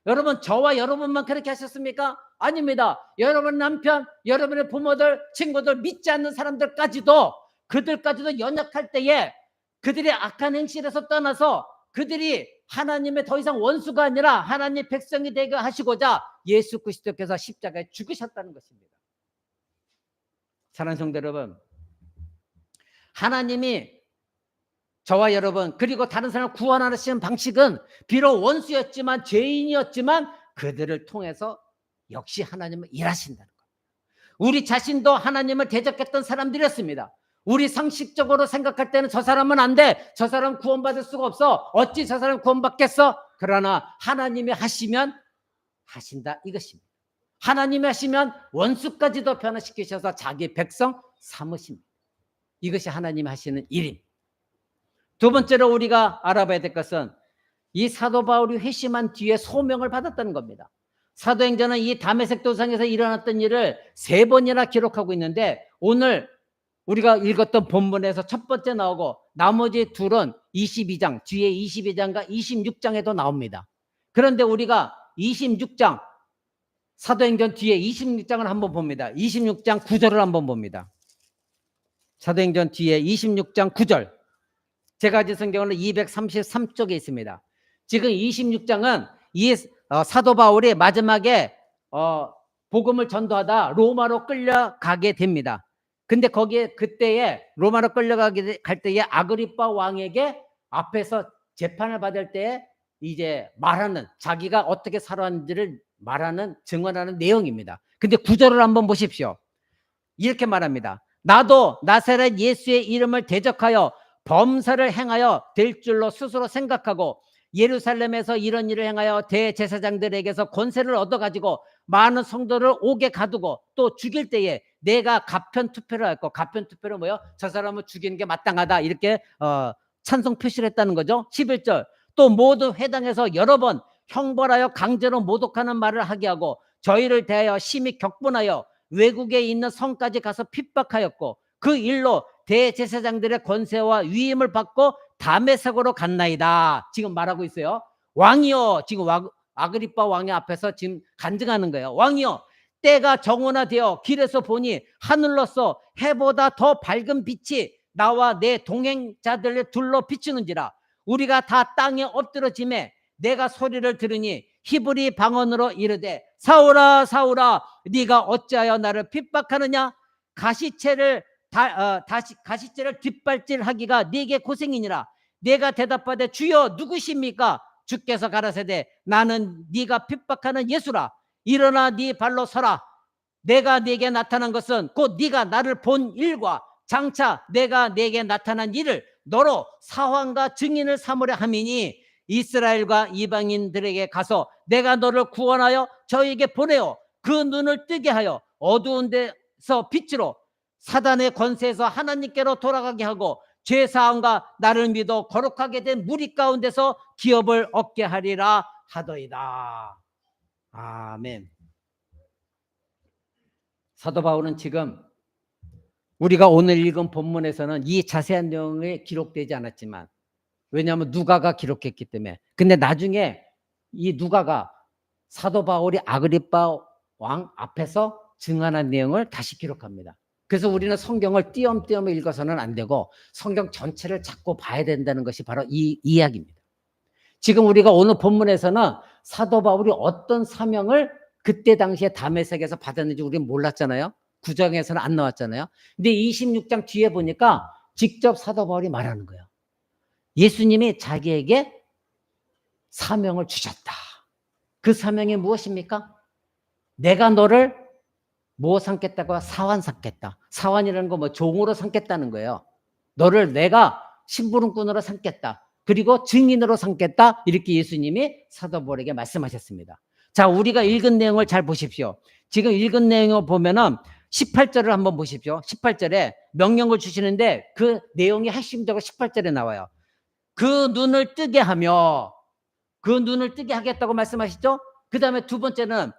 여러분, 저와 여러분만 그렇게 하셨습니까? 아닙니다. 여러분 남편, 여러분의 부모들, 친구들, 믿지 않는 사람들까지도, 그들까지도 연약할 때에 그들의 악한 행실에서 떠나서 그들이 하나님의 더 이상 원수가 아니라 하나님의 백성이 되게 하시고자 예수 그리스도께서 십자가에 죽으셨다는 것입니다. 사랑하는 성도 여러분, 하나님이 저와 여러분 그리고 다른 사람을 구원하시는 방식은 비록 원수였지만, 죄인이었지만 그들을 통해서 역시 하나님은 일하신다는 거예요. 우리 자신도 하나님을 대적했던 사람들이었습니다. 우리 상식적으로 생각할 때는 저 사람은 안 돼, 저 사람 구원받을 수가 없어, 어찌 저 사람 구원받겠어? 그러나 하나님이 하시면 하신다, 이것입니다. 하나님이 하시면 원수까지도 변화시키셔서 자기 백성 삼으십니다. 이것이 하나님이 하시는 일입니다. 두 번째로 우리가 알아봐야 될 것은 이 사도 바울이 회심한 뒤에 소명을 받았다는 겁니다. 사도행전은 이 다메섹 도상에서 일어났던 일을 3번이나 기록하고 있는데, 오늘 우리가 읽었던 본문에서 첫 번째 나오고 나머지 둘은 22장, 뒤에 22장과 26장에도 나옵니다. 그런데 우리가 26장, 사도행전 뒤에 26장을 한번 봅니다. 26장 9절을 한번 봅니다. 사도행전 뒤에 26장 9절. 제가 가진 성경은 233쪽에 있습니다. 지금 26장은 이 사도 바울이 마지막에 복음을 전도하다 로마로 끌려가게 됩니다. 근데 거기에 그때에 로마로 끌려가게 갈 때에 아그리빠 왕에게 앞에서 재판을 받을 때에 이제 말하는, 자기가 어떻게 살아왔는지를 말하는, 증언하는 내용입니다. 근데 9절을 한번 보십시오. 이렇게 말합니다. 나도 나사렛 예수의 이름을 대적하여 범사를 행하여 될 줄로 스스로 생각하고 예루살렘에서 이런 일을 행하여 대제사장들에게서 권세를 얻어가지고 많은 성도를 옥에 가두고 또 죽일 때에 내가 가편 투표를 했고, 가편 투표는 뭐예요? 저 사람을 죽이는 게 마땅하다, 이렇게 찬성 표시를 했다는 거죠. 11절. 또 모두 회당에서 여러 번 형벌하여 강제로 모독하는 말을 하게 하고 저희를 대하여 심히 격분하여 외국에 있는 성까지 가서 핍박하였고 그 일로 대제사장들의 권세와 위임을 받고 다메섹으로 갔나이다. 지금 말하고 있어요. 왕이여, 지금 아그리빠 왕의 앞에서 지금 간증하는 거예요. 왕이여, 때가 정오나되어 길에서 보니 하늘로서 해보다 더 밝은 빛이 나와 내 동행자들을 둘러 비추는지라. 우리가 다 땅에 엎드러짐에 내가 소리를 들으니 히브리 방언으로 이르되 사울아 사울아 네가 어찌하여 나를 핍박하느냐. 가시채를 뒷발질하기가 네게 고생이니라. 내가 대답하되 주여 누구십니까? 주께서 가라사대 나는 네가 핍박하는 예수라. 일어나 네 발로 서라. 내가 네게 나타난 것은 곧 네가 나를 본 일과 장차 내가 네게 나타난 일을 너로 사환과 증인을 삼으려 함이니 이스라엘과 이방인들에게 가서 내가 너를 구원하여 저에게 보내어 그 눈을 뜨게 하여 어두운 데서 빛으로 사단의 권세에서 하나님께로 돌아가게 하고 죄사함과 나를 믿어 거룩하게 된 무리 가운데서 기업을 얻게 하리라 하더이다. 아멘. 사도 바울은 지금 우리가 오늘 읽은 본문에서는 이 자세한 내용이 기록되지 않았지만, 왜냐하면 누가가 기록했기 때문에. 근데 나중에 이 누가가 사도 바울이 아그리빠 왕 앞에서 증언한 내용을 다시 기록합니다. 그래서 우리는 성경을 띄엄띄엄 읽어서는 안 되고 성경 전체를 잡고 봐야 된다는 것이 바로 이 이야기입니다. 지금 우리가 오늘 본문에서는 사도 바울이 어떤 사명을 그때 당시에 다메섹에서 받았는지 우리는 몰랐잖아요. 구정에서는 안 나왔잖아요. 근데 26장 뒤에 보니까 직접 사도 바울이 말하는 거예요. 예수님이 자기에게 사명을 주셨다. 그 사명이 무엇입니까? 내가 너를 뭐 삼겠다고? 사환 삼겠다. 사환이라는 거 뭐 종으로 삼겠다는 거예요. 너를 내가 심부름꾼으로 삼겠다. 그리고 증인으로 삼겠다. 이렇게 예수님이 사도 바울에게 말씀하셨습니다. 자, 우리가 읽은 내용을 잘 보십시오. 지금 읽은 내용을 보면은 18절을 한번 보십시오. 18절에 명령을 주시는데 그 내용이 핵심적으로 18절에 나와요. 그 눈을 뜨게 하며, 그 눈을 뜨게 하겠다고 말씀하시죠. 그 다음에 두 번째는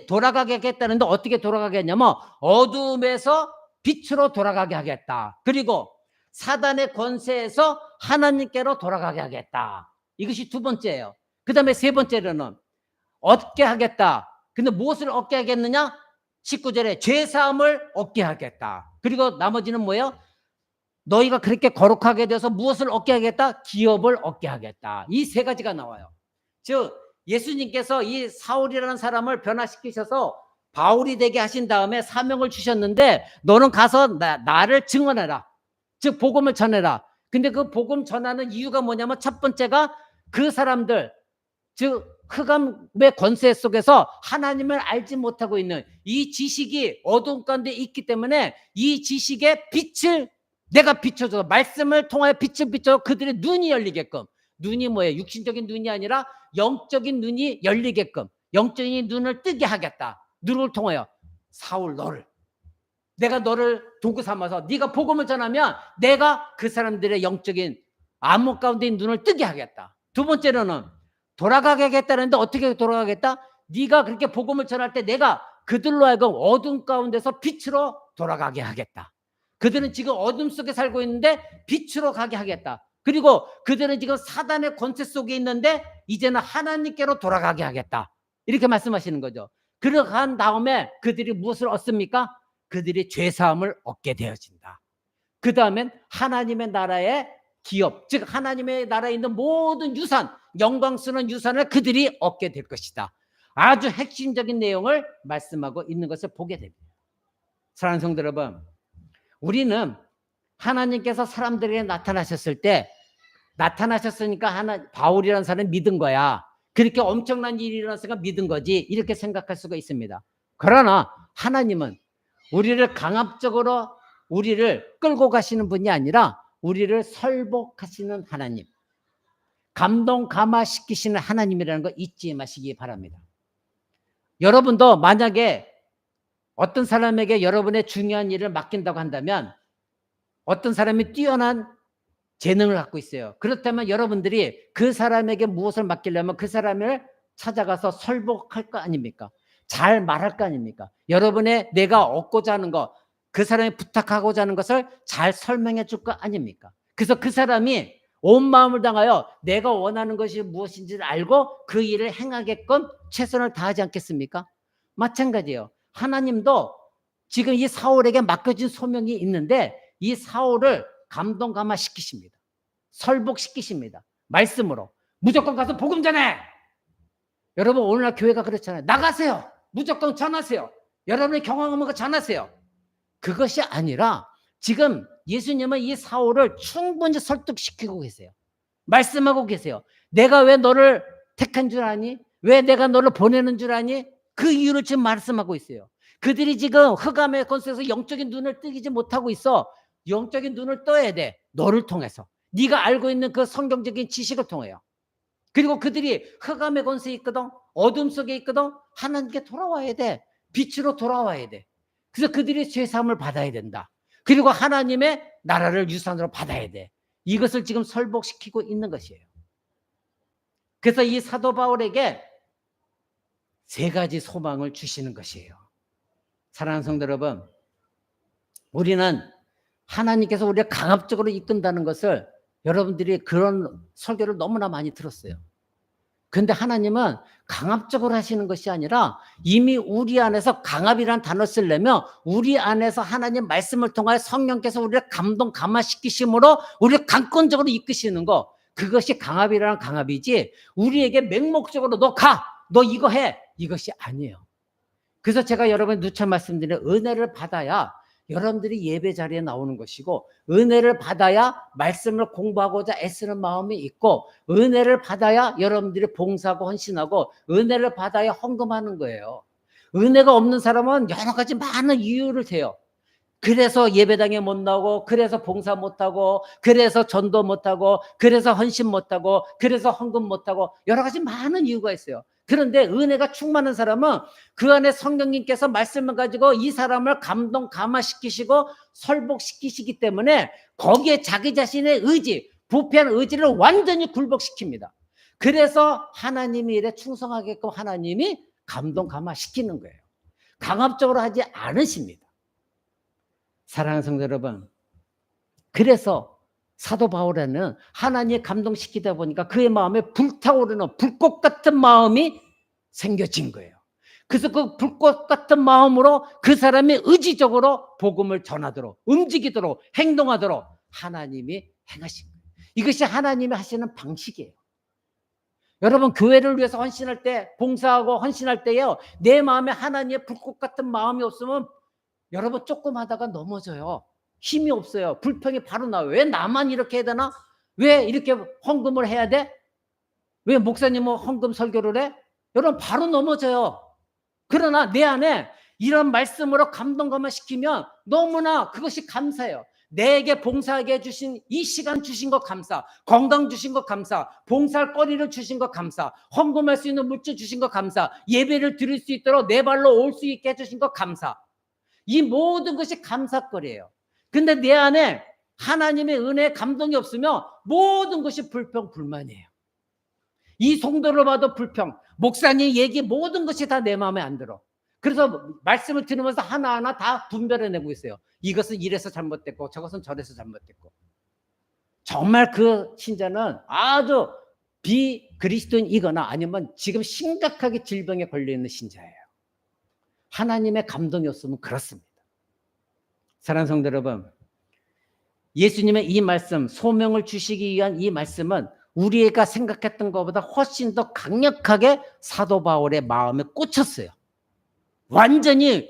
돌아가게 하겠다는데 어떻게 돌아가게 했냐면 어둠에서 빛으로 돌아가게 하겠다. 그리고 사단의 권세에서 하나님께로 돌아가게 하겠다. 이것이 두 번째예요. 그 다음에 세 번째로는 얻게 하겠다. 근데 무엇을 얻게 하겠느냐? 19절에 죄사함을 얻게 하겠다. 그리고 나머지는 뭐예요? 너희가 그렇게 거룩하게 돼서 무엇을 얻게 하겠다? 기업을 얻게 하겠다. 이 세 가지가 나와요. 즉 예수님께서 이 사울이라는 사람을 변화시키셔서 바울이 되게 하신 다음에 사명을 주셨는데 너는 가서 나를 증언해라. 즉 복음을 전해라. 근데 그 복음 전하는 이유가 뭐냐면 첫 번째가 그 사람들, 즉 흑암의 권세 속에서 하나님을 알지 못하고 있는 이 지식이 어두운 가운데 있기 때문에 이 지식의 빛을 내가 비춰줘. 말씀을 통하여 빛을 비춰 그들의 눈이 열리게끔. 눈이 뭐예요? 육신적인 눈이 아니라 영적인 눈이 열리게끔, 영적인 눈을 뜨게 하겠다. 누구를 통하여? 사울 너를. 내가 너를 도구 삼아서 네가 복음을 전하면 내가 그 사람들의 영적인 암흑 가운데 있는 눈을 뜨게 하겠다. 두 번째로는 돌아가게 하겠다는데 어떻게 돌아가겠다? 네가 그렇게 복음을 전할 때 내가 그들로 하여금 어둠 가운데서 빛으로 돌아가게 하겠다. 그들은 지금 어둠 속에 살고 있는데 빛으로 가게 하겠다. 그리고 그들은 지금 사단의 권세 속에 있는데 이제는 하나님께로 돌아가게 하겠다. 이렇게 말씀하시는 거죠. 그러고 간 다음에 그들이 무엇을 얻습니까? 그들이 죄사함을 얻게 되어진다. 그 다음엔 하나님의 나라의 기업, 즉 하나님의 나라에 있는 모든 유산, 영광스러운 유산을 그들이 얻게 될 것이다. 아주 핵심적인 내용을 말씀하고 있는 것을 보게 됩니다. 사랑하는 성도 여러분, 우리는 하나님께서 사람들에게 나타나셨을 때 나타나셨으니까 바울이라는 사람이 믿은 거야. 그렇게 엄청난 일이 일어났으니까 믿은 거지. 이렇게 생각할 수가 있습니다. 그러나 하나님은 우리를 강압적으로 우리를 끌고 가시는 분이 아니라 우리를 설복하시는 하나님, 감동 감화시키시는 하나님이라는 거 잊지 마시기 바랍니다. 여러분도 만약에 어떤 사람에게 여러분의 중요한 일을 맡긴다고 한다면 어떤 사람이 뛰어난 재능을 갖고 있어요. 그렇다면 여러분들이 그 사람에게 무엇을 맡기려면 그 사람을 찾아가서 설복할 거 아닙니까? 잘 말할 거 아닙니까? 여러분의 내가 얻고자 하는 거, 그 사람이 부탁하고자 하는 것을 잘 설명해 줄 거 아닙니까? 그래서 그 사람이 온 마음을 당하여 내가 원하는 것이 무엇인지를 알고 그 일을 행하게끔 최선을 다하지 않겠습니까? 마찬가지예요. 하나님도 지금 이 사울에게 맡겨진 소명이 있는데 이 사울을 감동 감화시키십니다. 설복시키십니다. 말씀으로. 무조건 가서 복음 전해. 여러분 오늘날 교회가 그렇잖아요. 나가세요. 무조건 전하세요. 여러분의 경험한 거 전하세요. 그것이 아니라 지금 예수님은 이 사울을 충분히 설득시키고 계세요. 말씀하고 계세요. 내가 왜 너를 택한 줄 아니? 왜 내가 너를 보내는 줄 아니? 그 이유를 지금 말씀하고 있어요. 그들이 지금 흑암의 권세에서 영적인 눈을 뜨지 못하고 있어. 영적인 눈을 떠야 돼. 너를 통해서. 네가 알고 있는 그 성경적인 지식을 통해요. 그리고 그들이 흑암의 권세에 있거든. 어둠 속에 있거든. 하나님께 돌아와야 돼. 빛으로 돌아와야 돼. 그래서 그들이 죄사함을 받아야 된다. 그리고 하나님의 나라를 유산으로 받아야 돼. 이것을 지금 설복시키고 있는 것이에요. 그래서 이 사도 바울에게 세 가지 소망을 주시는 것이에요. 사랑하는 성도 여러분, 우리는 하나님께서 우리를 강압적으로 이끈다는 것을 여러분들이 그런 설교를 너무나 많이 들었어요. 그런데 하나님은 강압적으로 하시는 것이 아니라 이미 우리 안에서 강압이라는 단어를 쓰려면 우리 안에서 하나님 말씀을 통하여 성령께서 우리를 감동 감화시키심으로 우리를 강권적으로 이끄시는 거, 그것이 강압이라는 강압이지 우리에게 맹목적으로 너 가! 너 이거 해! 이것이 아니에요. 그래서 제가 여러분에 누차 말씀드린 은혜를 받아야 여러분들이 예배 자리에 나오는 것이고, 은혜를 받아야 말씀을 공부하고자 애쓰는 마음이 있고, 은혜를 받아야 여러분들이 봉사하고 헌신하고, 은혜를 받아야 헌금하는 거예요. 은혜가 없는 사람은 여러 가지 많은 이유를 대요. 그래서 예배당에 못 나오고, 그래서 봉사 못하고, 그래서 전도 못하고, 그래서 헌신 못하고, 그래서 헌금 못하고, 여러 가지 많은 이유가 있어요. 그런데 은혜가 충만한 사람은 그 안에 성령님께서 말씀을 가지고 이 사람을 감동 감화시키시고 설복시키시기 때문에 거기에 자기 자신의 의지, 부패한 의지를 완전히 굴복시킵니다. 그래서 하나님의 일에 충성하게끔 하나님이 감동 감화시키는 거예요. 강압적으로 하지 않으십니다. 사랑하는 성도 여러분, 그래서 사도 바울에는 하나님이 감동시키다 보니까 그의 마음에 불타오르는 불꽃 같은 마음이 생겨진 거예요. 그래서 그 불꽃 같은 마음으로 그 사람이 의지적으로 복음을 전하도록, 움직이도록, 행동하도록 하나님이 행하신 거예요. 이것이 하나님이 하시는 방식이에요. 여러분, 교회를 위해서 헌신할 때, 봉사하고 헌신할 때요, 내 마음에 하나님의 불꽃 같은 마음이 없으면 여러분 조금 하다가 넘어져요. 힘이 없어요. 불평이 바로 나와요. 왜 나만 이렇게 해야 되나? 왜 이렇게 헌금을 해야 돼? 왜 목사님은 헌금 설교를 해? 여러분 바로 넘어져요. 그러나 내 안에 이런 말씀으로 감동감을 시키면 너무나 그것이 감사해요. 내게 봉사하게 해주신 이 시간 주신 것 감사, 건강 주신 것 감사, 봉사할 거리를 주신 것 감사, 헌금할 수 있는 물질 주신 것 감사, 예배를 드릴 수 있도록 내 발로 올 수 있게 해주신 것 감사. 이 모든 것이 감사거리예요. 근데 내 안에 하나님의 은혜의 감동이 없으면 모든 것이 불평, 불만이에요. 이 성도를 봐도 불평, 목사님 얘기 모든 것이 다 내 마음에 안 들어. 그래서 말씀을 들으면서 하나하나 다 분별해내고 있어요. 이것은 이래서 잘못됐고 저것은 저래서 잘못됐고. 정말 그 신자는 아주 비그리스도인이거나 아니면 지금 심각하게 질병에 걸려있는 신자예요. 하나님의 감동이 없으면 그렇습니다. 사랑하는 성도 여러분, 예수님의 이 말씀, 소명을 주시기 위한 이 말씀은 우리가 생각했던 것보다 훨씬 더 강력하게 사도 바울의 마음에 꽂혔어요. 완전히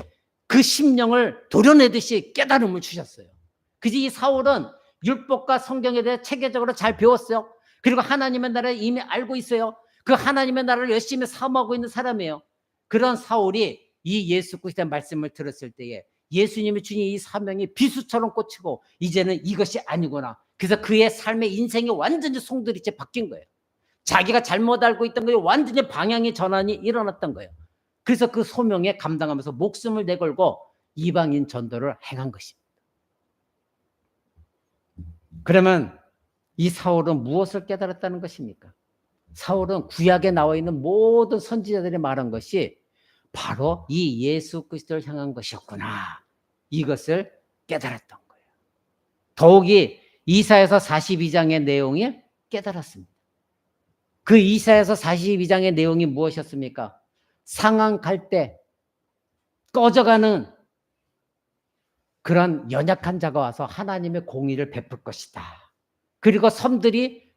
그 심령을 도려내듯이 깨달음을 주셨어요. 그래서 이 사울은 율법과 성경에 대해 체계적으로 잘 배웠어요. 그리고 하나님의 나라를 이미 알고 있어요. 그 하나님의 나라를 열심히 사모하고 있는 사람이에요. 그런 사울이 이 예수 그리스도의 말씀을 들었을 때에 예수님이 주신 이 사명이 비수처럼 꽂히고 이제는 이것이 아니구나. 그래서 그의 삶의 인생이 완전히 송두리째 바뀐 거예요. 자기가 잘못 알고 있던 거에 완전히 방향의 전환이 일어났던 거예요. 그래서 그 소명에 감당하면서 목숨을 내걸고 이방인 전도를 행한 것입니다. 그러면 이 사울은 무엇을 깨달았다는 것입니까? 사울은 구약에 나와 있는 모든 선지자들이 말한 것이 바로 이 예수 그리스도를 향한 것이었구나. 이것을 깨달았던 거예요. 더욱이 이사야서 42장의 내용이 깨달았습니다. 그 이사야서 42장의 내용이 무엇이었습니까? 상한 갈대, 꺼져가는 그런 연약한 자가 와서 하나님의 공의를 베풀 것이다. 그리고 섬들이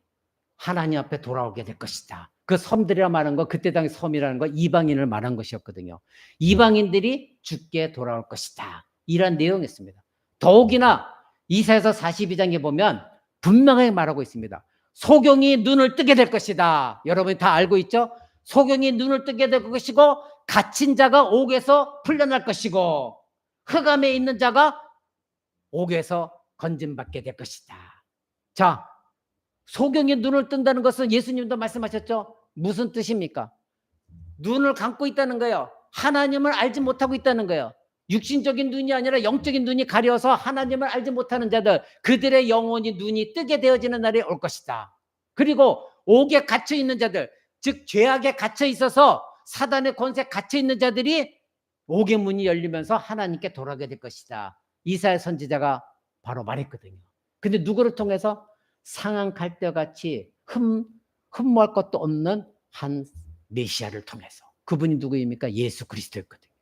하나님 앞에 돌아오게 될 것이다. 그 섬들이라 말한 거, 그때 당시 섬이라는 거 이방인을 말한 것이었거든요. 이방인들이 죽게 돌아올 것이다. 이런 내용이었습니다. 더욱이나 이사야서 42장에 보면 분명하게 말하고 있습니다. 소경이 눈을 뜨게 될 것이다. 여러분이 다 알고 있죠? 소경이 눈을 뜨게 될 것이고 갇힌 자가 옥에서 풀려날 것이고 흑암에 있는 자가 옥에서 건짐받게 될 것이다. 자, 소경이 눈을 뜬다는 것은 예수님도 말씀하셨죠? 무슨 뜻입니까? 눈을 감고 있다는 거예요. 하나님을 알지 못하고 있다는 거예요. 육신적인 눈이 아니라 영적인 눈이 가려서 하나님을 알지 못하는 자들, 그들의 영혼이 눈이 뜨게 되어지는 날이 올 것이다. 그리고 옥에 갇혀 있는 자들, 즉 죄악에 갇혀 있어서 사단의 권세에 갇혀 있는 자들이 옥의 문이 열리면서 하나님께 돌아오게 될 것이다. 이사야 선지자가 바로 말했거든요. 근데 누구를 통해서? 상한 갈대같이 흠모할 것도 없는 한 메시아를 통해서. 그분이 누구입니까? 예수 그리스도였거든요.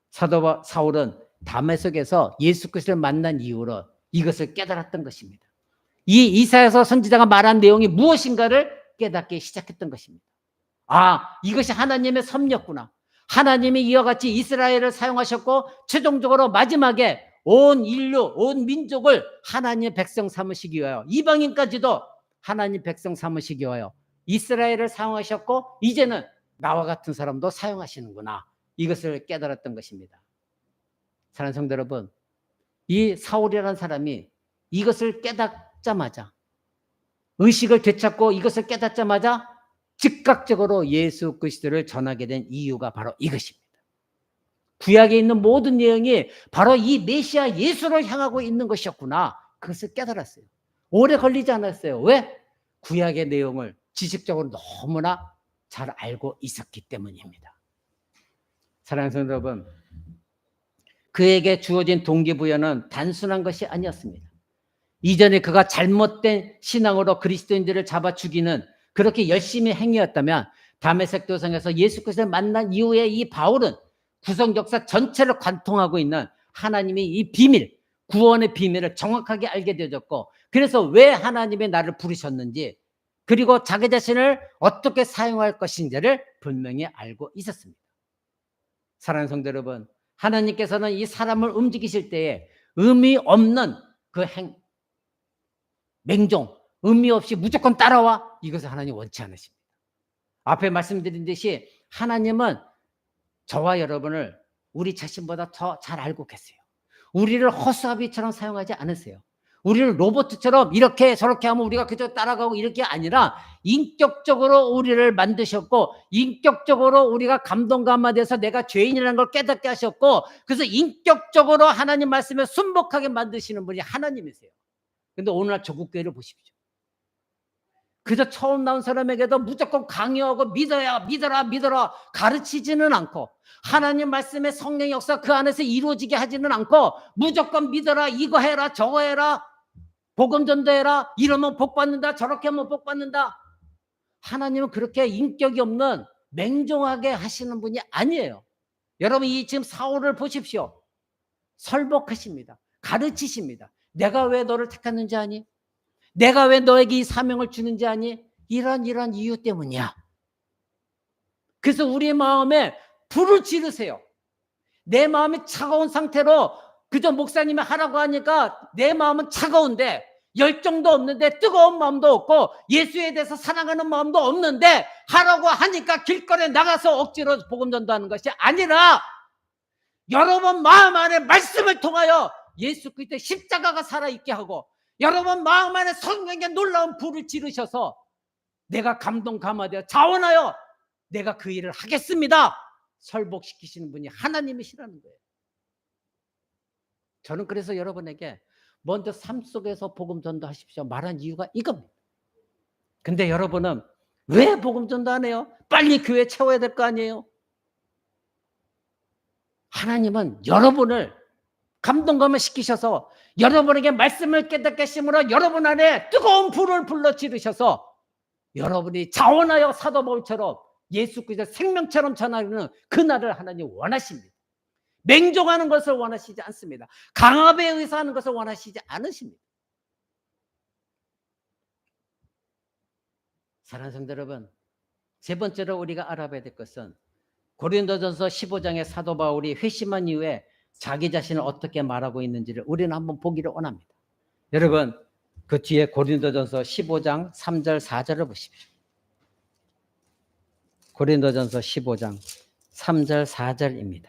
사도 사울은 다메섹에서 예수 그리스도를 만난 이후로 이것을 깨달았던 것입니다. 이 이사야서 선지자가 말한 내용이 무엇인가를 깨닫기 시작했던 것입니다. 아, 이것이 하나님의 섭리였구나. 하나님이 이와 같이 이스라엘을 사용하셨고 최종적으로 마지막에 온 인류, 온 민족을 하나님의 백성 삼으시기 위하여, 이방인까지도 하나님 백성 삼으시기 위하여 이스라엘을 사용하셨고 이제는 나와 같은 사람도 사용하시는구나, 이것을 깨달았던 것입니다. 사랑하는 성도 여러분, 이 사울이라는 사람이 이것을 깨닫자마자, 의식을 되찾고 이것을 깨닫자마자 즉각적으로 예수 그리스도를 전하게 된 이유가 바로 이것입니다. 구약에 있는 모든 내용이 바로 이 메시아 예수를 향하고 있는 것이었구나, 그것을 깨달았어요. 오래 걸리지 않았어요. 왜? 구약의 내용을 지식적으로 너무나 잘 알고 있었기 때문입니다. 사랑하는 성도 여러분, 그에게 주어진 동기부여는 단순한 것이 아니었습니다. 이전에 그가 잘못된 신앙으로 그리스도인들을 잡아 죽이는 그렇게 열심히 행위였다면 다메섹 도성에서 예수 그리스도를 만난 이후에 이 바울은 구속 역사 전체를 관통하고 있는 하나님의 이 비밀, 구원의 비밀을 정확하게 알게 되었고, 그래서 왜 하나님이 나를 부르셨는지, 그리고 자기 자신을 어떻게 사용할 것인지를 분명히 알고 있었습니다. 사랑하는 성도 여러분, 하나님께서는 이 사람을 움직이실 때에 의미 없는 그 맹종, 의미 없이 무조건 따라와, 이것을 하나님 원치 않으십니다. 앞에 말씀드린 듯이 하나님은 저와 여러분을 우리 자신보다 더 잘 알고 계세요. 우리를 허수아비처럼 사용하지 않으세요. 우리를 로봇처럼 이렇게 저렇게 하면 우리가 그저 따라가고 이렇게 아니라 인격적으로 우리를 만드셨고, 인격적으로 우리가 감동감화돼서 내가 죄인이라는 걸 깨닫게 하셨고, 그래서 인격적으로 하나님 말씀에 순복하게 만드시는 분이 하나님이세요. 근데 오늘날 조국교회를 보십시오. 그저 처음 나온 사람에게도 무조건 강요하고 믿어라 가르치지는 않고, 하나님 말씀의 성령의 역사 그 안에서 이루어지게 하지는 않고, 무조건 믿어라, 이거 해라, 저거 해라, 복음 전도해라, 이러면 복 받는다, 저렇게 하면 복 받는다. 하나님은 그렇게 인격이 없는 맹종하게 하시는 분이 아니에요. 여러분, 이 지금 사울을 보십시오. 설복하십니다. 가르치십니다. 내가 왜 너를 택했는지 아니? 내가 왜 너에게 이 사명을 주는지 아니? 이런 이유 때문이야. 그래서 우리의 마음에 불을 지르세요. 내 마음이 차가운 상태로 그저 목사님이 하라고 하니까 내 마음은 차가운데, 열정도 없는데, 뜨거운 마음도 없고, 예수에 대해서 사랑하는 마음도 없는데 하라고 하니까 길거리에 나가서 억지로 복음 전도하는 것이 아니라, 여러분 마음 안에 말씀을 통하여 예수 그리스도의 십자가가 살아있게 하고, 여러분 마음 안에 성령의 놀라운 불을 지르셔서 내가 감동 감화되어 자원하여 내가 그 일을 하겠습니다, 설복시키시는 분이 하나님이시라는 거예요. 저는 그래서 여러분에게 먼저 삶 속에서 복음 전도하십시오 말한 이유가 이겁니다. 근데 여러분은 왜 복음 전도 안 해요? 빨리 교회 채워야 될 거 아니에요? 하나님은 여러분을 감동감을 시키셔서 여러분에게 말씀을 깨닫게 하심으로 여러분 안에 뜨거운 불을 불러 지르셔서 여러분이 자원하여 사도 바울처럼 예수 그리스도 생명처럼 전하는 그날을 하나님 원하십니다. 맹종하는 것을 원하시지 않습니다. 강압에 의해서 하는 것을 원하시지 않으십니다. 사랑하는 성도 여러분, 세 번째로 우리가 알아봐야 될 것은 고린도전서 15장의 사도 바울이 회심한 이후에 자기 자신을 어떻게 말하고 있는지를 우리는 한번 보기를 원합니다. 여러분, 그 뒤에 고린도전서 15장 3절 4절을 보십시오. 고린도전서 15장 3절 4절입니다.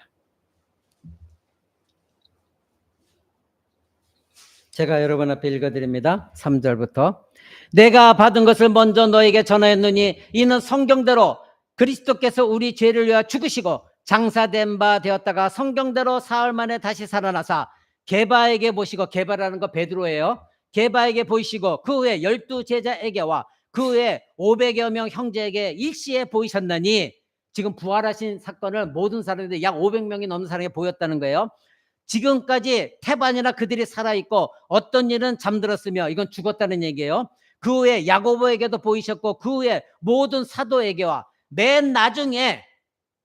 제가 여러분 앞에 읽어드립니다. 3절부터. 내가 받은 것을 먼저 너에게 전하였느니 이는 성경대로 그리스도께서 우리 죄를 위하여 죽으시고 장사된 바 되었다가 성경대로 사흘 만에 다시 살아나사 게바에게 보시고, 게바라는 거 베드로예요. 게바에게 보이시고 그 후에 12제자에게와 그 후에 500여 명 형제에게 일시에 보이셨나니, 지금 부활하신 사건을 모든 사람들이 약 500명이 넘는 사람에게 보였다는 거예요. 지금까지 태반이나 그들이 살아있고 어떤 일은 잠들었으며, 이건 죽었다는 얘기예요. 그 후에 야고보에게도 보이셨고 그 후에 모든 사도에게와 맨 나중에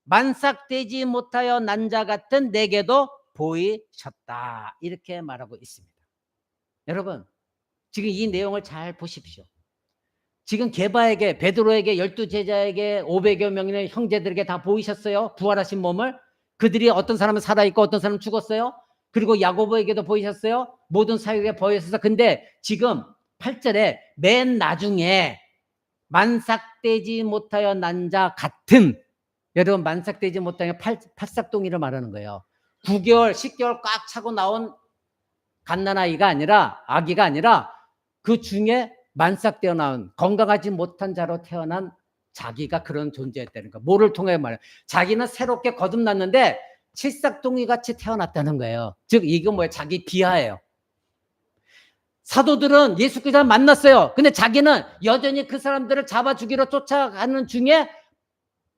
만삭되지 못하여 난 자 같은 내게도 보이셨다, 이렇게 말하고 있습니다. 여러분, 지금 이 내용을 잘 보십시오. 지금 게바에게, 베드로에게, 12제자에게, 500여 명의 형제들에게 다 보이셨어요? 부활하신 몸을. 그들이 어떤 사람은 살아있고 어떤 사람은 죽었어요. 그리고 야고보에게도 보이셨어요. 모든 사역에 보이셔서. 근데 지금 8절에 맨 나중에 만삭되지 못하여 난 자 같은, 여러분 만삭되지 못하여 팔싹동이를 말하는 거예요. 9개월 10개월 꽉 차고 나온 갓난아이가 아니라, 아기가 아니라 그 중에 만삭되어 나온 건강하지 못한 자로 태어난 자기가 그런 존재였다는 거. 뭐를 통해 말해요? 자기는 새롭게 거듭났는데 칠삭동이 같이 태어났다는 거예요. 즉 이거 뭐예요? 자기 비하예요. 사도들은 예수 그리스도를 만났어요. 근데 자기는 여전히 그 사람들을 잡아 죽이러 쫓아가는 중에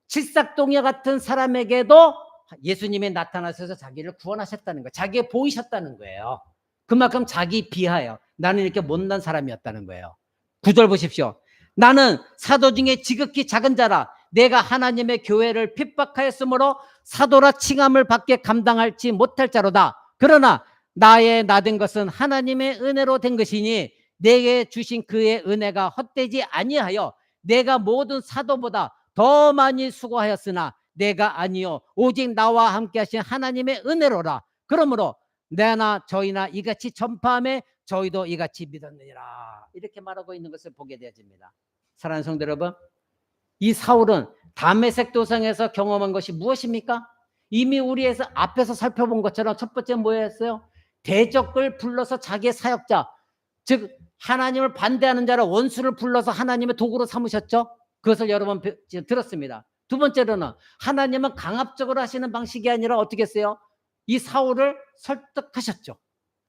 칠삭동이 같은 사람에게도 예수님이 나타나셔서 자기를 구원하셨다는 거예요. 자기에 보이셨다는 거예요. 그만큼 자기 비하예요. 나는 이렇게 못난 사람이었다는 거예요. 9절 보십시오. 나는 사도 중에 지극히 작은 자라. 내가 하나님의 교회를 핍박하였으므로 사도라 칭함을 받게 감당할지 못할 자로다. 그러나 나의 나된 것은 하나님의 은혜로 된 것이니 내게 주신 그의 은혜가 헛되지 아니하여 내가 모든 사도보다 더 많이 수고하였으나 내가 아니요 오직 나와 함께 하신 하나님의 은혜로라. 그러므로 내나 저희나 이같이 전파함에 저희도 이같이 믿었느니라. 이렇게 말하고 있는 것을 보게 되어집니다. 사랑하는 성도 여러분, 이 사울은 다메섹 도상에서 경험한 것이 무엇입니까? 이미 우리에서 앞에서 살펴본 것처럼 첫 번째 뭐였어요? 대적을 불러서 자기의 사역자, 즉 하나님을 반대하는 자를, 원수를 불러서 하나님의 도구로 삼으셨죠. 그것을 여러 번 들었습니다. 두 번째로는 하나님은 강압적으로 하시는 방식이 아니라 어떻게 했어요? 이 사울을 설득하셨죠.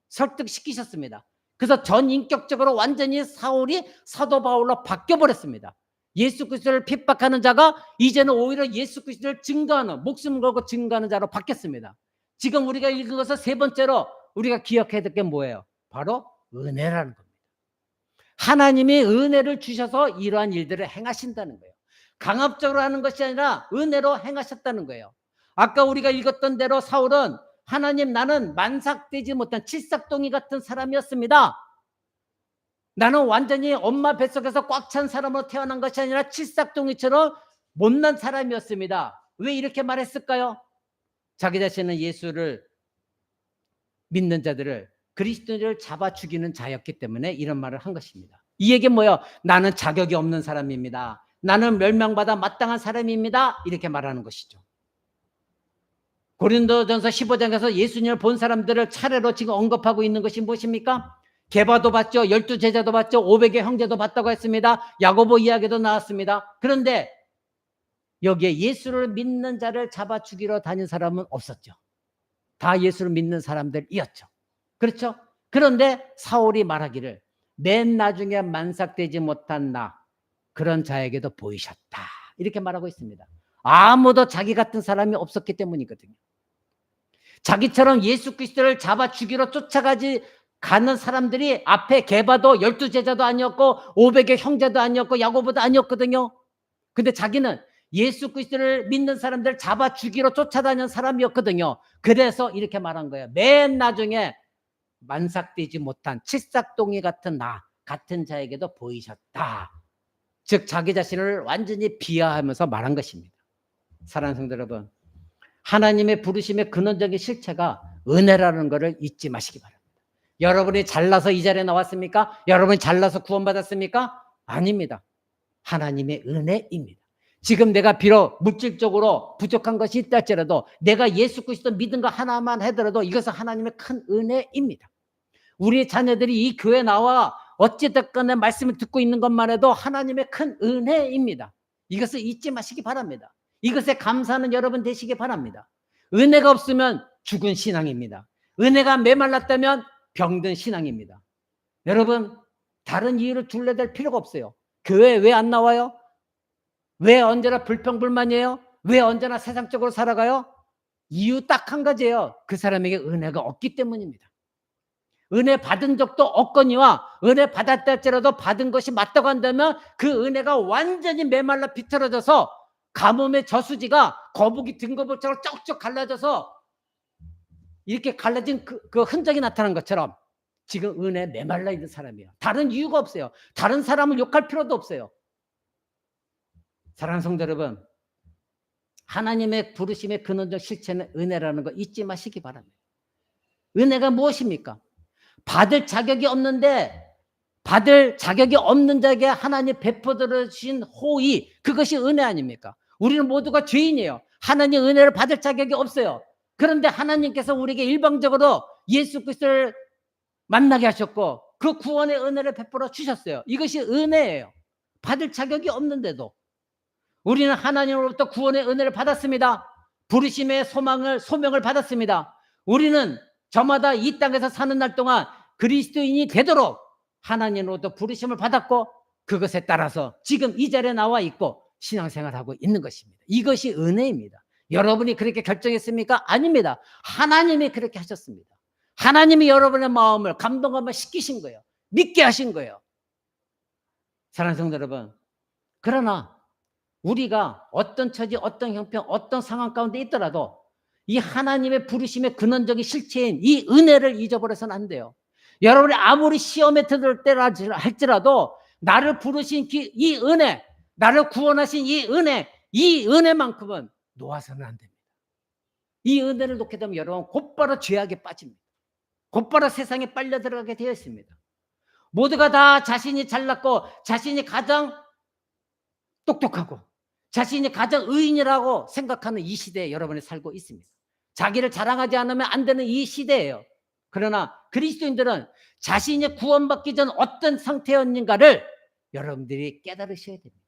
설득시키셨습니다. 그래서 전인격적으로 완전히 사울이 사도 바울로 바뀌어버렸습니다. 예수 그리스도를 핍박하는 자가 이제는 오히려 예수 그리스도를 증거하는, 목숨을 걸고 증거하는 자로 바뀌었습니다. 지금 우리가 읽은 것은 세 번째로 우리가 기억해야 될 게 뭐예요? 바로 은혜라는 겁니다. 하나님이 은혜를 주셔서 이러한 일들을 행하신다는 거예요. 강압적으로 하는 것이 아니라 은혜로 행하셨다는 거예요. 아까 우리가 읽었던 대로 사울은 하나님, 나는 만삭되지 못한 칠삭동이 같은 사람이었습니다. 나는 완전히 엄마 뱃속에서 꽉 찬 사람으로 태어난 것이 아니라 칠삭동이처럼 못난 사람이었습니다. 왜 이렇게 말했을까요? 자기 자신은 예수를 믿는 자들을, 그리스도를 잡아 죽이는 자였기 때문에 이런 말을 한 것입니다. 이 얘기는 뭐예요? 나는 자격이 없는 사람입니다. 나는 멸망받아 마땅한 사람입니다. 이렇게 말하는 것이죠. 고린도전서 15장에서 예수님을 본 사람들을 차례로 지금 언급하고 있는 것이 무엇입니까? 게바도 봤죠. 12제자도 봤죠. 500의 형제도 봤다고 했습니다. 야고보 이야기도 나왔습니다. 그런데 여기에 예수를 믿는 자를 잡아 죽이러 다닌 사람은 없었죠. 다 예수를 믿는 사람들이었죠. 그렇죠? 그런데 사울이 말하기를 맨 나중에 만삭되지 못한 나, 그런 자에게도 보이셨다. 이렇게 말하고 있습니다. 아무도 자기 같은 사람이 없었기 때문이거든요. 자기처럼 예수 그리스도를 잡아 죽이러 쫓아가지 가는 사람들이 앞에 게바도 12제자도 아니었고 500의 형제도 아니었고 야고보도 아니었거든요. 근데 자기는 예수 그리스도를 믿는 사람들 잡아 죽이러 쫓아다니는 사람이었거든요. 그래서 이렇게 말한 거예요. 맨 나중에 만삭되지 못한 칠삭동이 같은 나 같은 자에게도 보이셨다. 즉 자기 자신을 완전히 비하하면서 말한 것입니다. 사랑하는 성도 여러분, 하나님의 부르심의 근원적인 실체가 은혜라는 것을 잊지 마시기 바랍니다. 여러분이 잘나서 이 자리에 나왔습니까? 여러분이 잘나서 구원받았습니까? 아닙니다. 하나님의 은혜입니다. 지금 내가 비록 물질적으로 부족한 것이 있다 할지라도 내가 예수 그리스도 믿은 거 하나만 하더라도 이것은 하나님의 큰 은혜입니다. 우리 자녀들이 이 교회에 나와 어찌됐건 말씀을 듣고 있는 것만 해도 하나님의 큰 은혜입니다. 이것을 잊지 마시기 바랍니다. 이것에 감사하는 여러분 되시기 바랍니다. 은혜가 없으면 죽은 신앙입니다. 은혜가 메말랐다면 병든 신앙입니다. 여러분, 다른 이유를 둘러댈 필요가 없어요. 교회에 왜 안 나와요? 왜 언제나 불평불만이에요? 왜 언제나 세상적으로 살아가요? 이유 딱 한 가지예요. 그 사람에게 은혜가 없기 때문입니다. 은혜 받은 적도 없거니와 은혜 받았다 할지라도 받은 것이 맞다고 한다면 그 은혜가 완전히 메말라 비틀어져서 가뭄의 저수지가 거북이 등거북처럼 쩍쩍 갈라져서 이렇게 갈라진 그 흔적이 나타난 것처럼 지금 은혜에 메말라 있는 사람이에요. 다른 이유가 없어요. 다른 사람을 욕할 필요도 없어요. 사랑하는 성도 여러분, 하나님의 부르심의 근원적 실체는 은혜라는 거 잊지 마시기 바랍니다. 은혜가 무엇입니까? 받을 자격이 없는데 받을 자격이 없는 자에게 하나님 베풀어 주신 호의, 그것이 은혜 아닙니까? 우리는 모두가 죄인이에요. 하나님 은혜를 받을 자격이 없어요. 그런데 하나님께서 우리에게 일방적으로 예수 그리스도를 만나게 하셨고 그 구원의 은혜를 베풀어 주셨어요. 이것이 은혜예요. 받을 자격이 없는데도 우리는 하나님으로부터 구원의 은혜를 받았습니다. 부르심의 소명을 받았습니다. 우리는 저마다 이 땅에서 사는 날 동안 그리스도인이 되도록 하나님으로부터 부르심을 받았고 그것에 따라서 지금 이 자리에 나와 있고 신앙생활하고 있는 것입니다. 이것이 은혜입니다. 여러분이 그렇게 결정했습니까? 아닙니다. 하나님이 그렇게 하셨습니다. 하나님이 여러분의 마음을 감동하며 시키신 거예요. 믿게 하신 거예요. 사랑하는 성도 여러분, 그러나 우리가 어떤 처지, 어떤 형편, 어떤 상황 가운데 있더라도 이 하나님의 부르심의 근원적인 실체인 이 은혜를 잊어버려서는 안 돼요. 여러분이 아무리 시험에 들을 때라 할지라도 나를 부르신 이 은혜, 나를 구원하신 이 은혜만큼은 놓아서는 안 됩니다. 이 은혜를 놓게 되면 여러분 곧바로 죄악에 빠집니다. 곧바로 세상에 빨려 들어가게 되어 있습니다. 모두가 다 자신이 잘났고 자신이 가장 똑똑하고 자신이 가장 의인이라고 생각하는 이 시대에 여러분이 살고 있습니다. 자기를 자랑하지 않으면 안 되는 이 시대예요. 그러나 그리스도인들은 자신이 구원받기 전 어떤 상태였는가를 여러분들이 깨달으셔야 됩니다.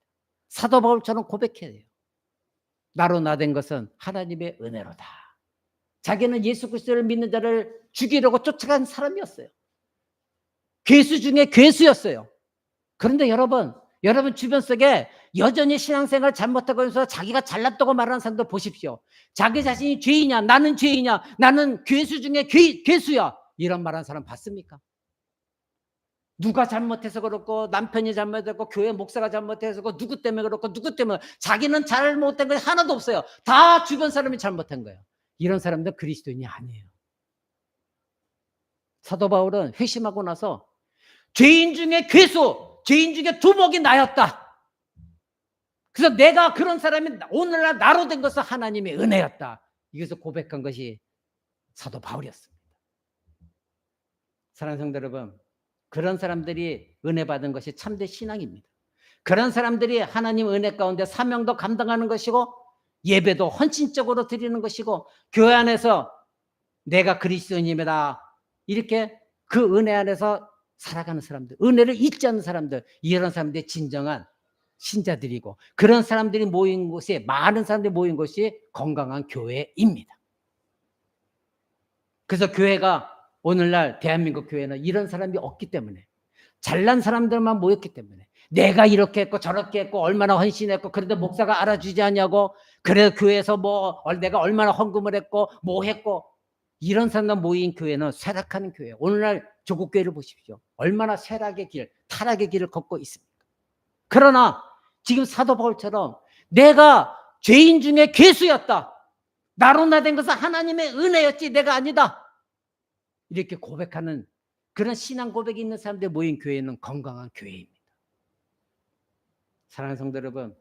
사도 바울처럼 고백해야 돼요. 나로 나된 것은 하나님의 은혜로다. 자기는 예수 그리스도를 믿는 자를 죽이려고 쫓아간 사람이었어요. 괴수 중에 괴수였어요. 그런데 여러분 주변 속에 여전히 신앙생활 잘못하고 해서 자기가 잘났다고 말하는 사람들 보십시오. 자기 자신이 죄이냐, 나는 죄이냐, 나는 괴수 중에 괴수야, 이런 말하는 사람 봤습니까? 누가 잘못해서 그렇고 남편이 잘못했고 교회 목사가 잘못해서 그렇고 누구 때문에 그렇고 누구 때문에, 자기는 잘못된 거 하나도 없어요. 다 주변 사람이 잘못한 거예요. 이런 사람들 그리스도인이 아니에요. 사도 바울은 회심하고 나서 죄인 중에 괴수, 죄인 중에 두목이 나였다. 그래서 내가 그런 사람이 오늘날 나로 된 것은 하나님의 은혜였다. 이것을 고백한 것이 사도 바울이었습니다. 사랑하는 성도 여러분, 그런 사람들이 은혜 받은 것이 참된 신앙입니다. 그런 사람들이 하나님 은혜 가운데 사명도 감당하는 것이고 예배도 헌신적으로 드리는 것이고 교회 안에서 내가 그리스도인이다 이렇게 그 은혜 안에서 살아가는 사람들, 은혜를 잊지 않는 사람들, 이런 사람들이 진정한 신자들이고 그런 사람들이 모인 곳이, 많은 사람들이 모인 곳이 건강한 교회입니다. 그래서 교회가 오늘날 대한민국 교회는 이런 사람이 없기 때문에, 잘난 사람들만 모였기 때문에, 내가 이렇게 했고 저렇게 했고 얼마나 헌신했고 그래도 목사가 알아주지 않냐고, 그래 교회에서 뭐 내가 얼마나 헌금을 했고 뭐 했고, 이런 사람들 모인 교회는 쇠락하는 교회예요. 오늘날 조국 교회를 보십시오. 얼마나 쇠락의 길, 타락의 길을 걷고 있습니까? 그러나 지금 사도 바울처럼 내가 죄인 중에 괴수였다, 나로 나된 것은 하나님의 은혜였지 내가 아니다, 이렇게 고백하는 그런 신앙 고백이 있는 사람들 모인 교회는 건강한 교회입니다. 사랑하는 성도 여러분,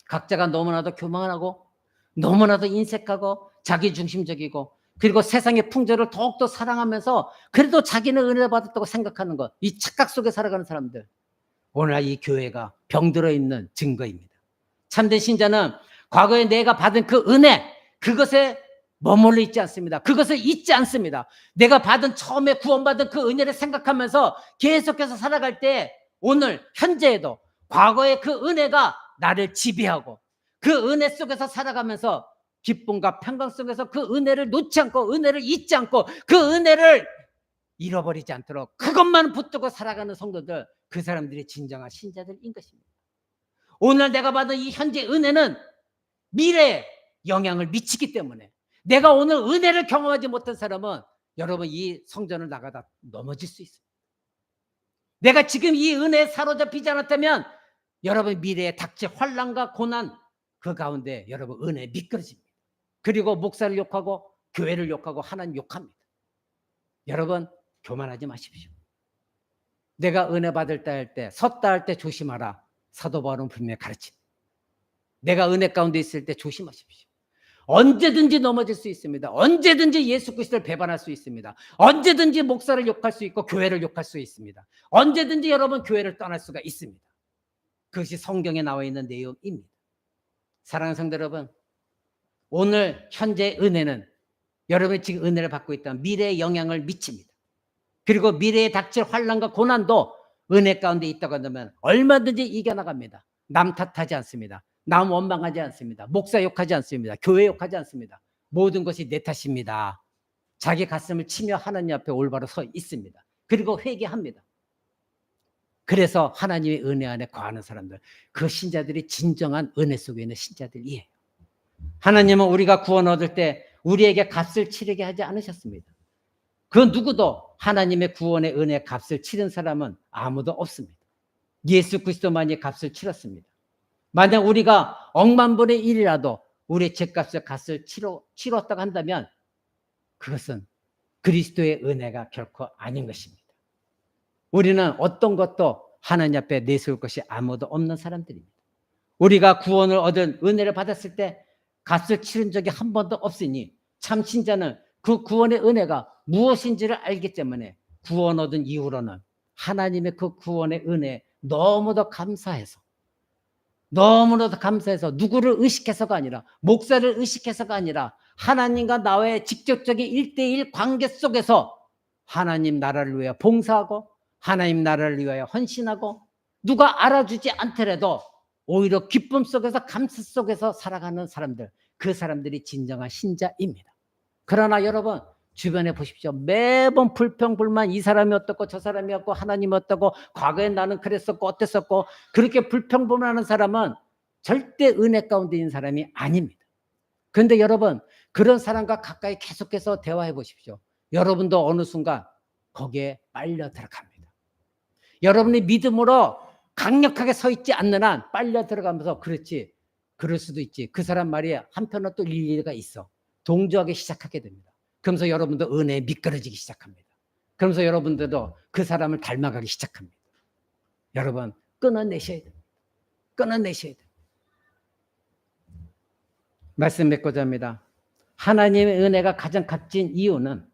각자가 너무나도 교만하고 너무나도 인색하고 자기중심적이고 그리고 세상의 풍조를 더욱더 사랑하면서 그래도 자기는 은혜 받았다고 생각하는 것, 이 착각 속에 살아가는 사람들, 오늘날 이 교회가 병들어 있는 증거입니다. 참된 신자는 과거에 내가 받은 그 은혜, 그것에 머물러 있지 않습니다. 그것을 잊지 않습니다. 내가 받은, 처음에 구원받은 그 은혜를 생각하면서 계속해서 살아갈 때 오늘 현재에도 과거의 그 은혜가 나를 지배하고 그 은혜 속에서 살아가면서 기쁨과 평강 속에서 그 은혜를 놓지 않고 은혜를 잊지 않고 그 은혜를 잃어버리지 않도록 그것만 붙들고 살아가는 성도들, 그 사람들이 진정한 신자들인 것입니다. 오늘 내가 받은 이 현재 은혜는 미래에 영향을 미치기 때문에, 내가 오늘 은혜를 경험하지 못한 사람은 여러분 이 성전을 나가다 넘어질 수 있습니다. 내가 지금 이 은혜에 사로잡히지 않았다면 여러분 미래에 닥칠 환난과 고난, 그 가운데 여러분 은혜에 미끄러집니다. 그리고 목사를 욕하고 교회를 욕하고 하나님 욕합니다. 여러분 교만하지 마십시오. 내가 은혜 받을 때 할 때, 섰다 할 때 조심하라. 사도 바울은 분명히 가르칩니다. 내가 은혜 가운데 있을 때 조심하십시오. 언제든지 넘어질 수 있습니다. 언제든지 예수 그리스도를 배반할 수 있습니다. 언제든지 목사를 욕할 수 있고 교회를 욕할 수 있습니다. 언제든지 여러분 교회를 떠날 수가 있습니다. 그것이 성경에 나와 있는 내용입니다. 사랑하는 성도 여러분, 오늘 현재 은혜는 여러분이 지금 은혜를 받고 있다면 미래에 영향을 미칩니다. 그리고 미래에 닥칠 환난과 고난도 은혜 가운데 있다고 한다면 얼마든지 이겨나갑니다. 남 탓하지 않습니다. 남 원망하지 않습니다. 목사 욕하지 않습니다. 교회 욕하지 않습니다. 모든 것이 내 탓입니다. 자기 가슴을 치며 하나님 앞에 올바로 서 있습니다. 그리고 회개합니다. 그래서 하나님의 은혜 안에 거하는 사람들, 그 신자들이 진정한 은혜 속에 있는 신자들이에요. 하나님은 우리가 구원 얻을 때 우리에게 값을 치르게 하지 않으셨습니다. 그 누구도 하나님의 구원의 은혜의 값을 치른 사람은 아무도 없습니다. 예수 그리스도만이 값을 치렀습니다. 만약 우리가 억만분의 1이라도 우리의 죄값을 값을 치렀다고 한다면 그것은 그리스도의 은혜가 결코 아닌 것입니다. 우리는 어떤 것도 하나님 앞에 내세울 것이 아무도 없는 사람들입니다. 우리가 구원을 얻은 은혜를 받았을 때 값을 치른 적이 한 번도 없으니 참 신자는 그 구원의 은혜가 무엇인지를 알기 때문에 구원 얻은 이후로는 하나님의 그 구원의 은혜에 너무도 감사해서 누구를 의식해서가 아니라 목사를 의식해서가 아니라 하나님과 나와의 직접적인 1:1 관계 속에서 하나님 나라를 위하여 봉사하고 하나님 나라를 위하여 헌신하고 누가 알아주지 않더라도 오히려 기쁨 속에서 감사 속에서 살아가는 사람들, 그 사람들이 진정한 신자입니다. 그러나 여러분 주변에 보십시오. 매번 불평불만, 이 사람이 어떻고 저 사람이 어떻고 하나님이 어떻고 과거에 나는 그랬었고 어땠었고, 그렇게 불평불만하는 사람은 절대 은혜 가운데 있는 사람이 아닙니다. 그런데 여러분 그런 사람과 가까이 계속해서 대화해 보십시오. 여러분도 어느 순간 거기에 빨려 들어갑니다. 여러분이 믿음으로 강력하게 서 있지 않는 한 빨려 들어가면서 그렇지, 그럴 수도 있지, 그 사람 말이 한편으로 또 일리가 있어, 동조하기 시작하게 됩니다. 그러면서 여러분도 은혜에 미끄러지기 시작합니다. 그러면서 여러분들도 그 사람을 닮아가기 시작합니다. 여러분 끊어내셔야 됩니다. 끊어내셔야 됩니다. 말씀 맺고자 합니다. 하나님의 은혜가 가장 값진 이유는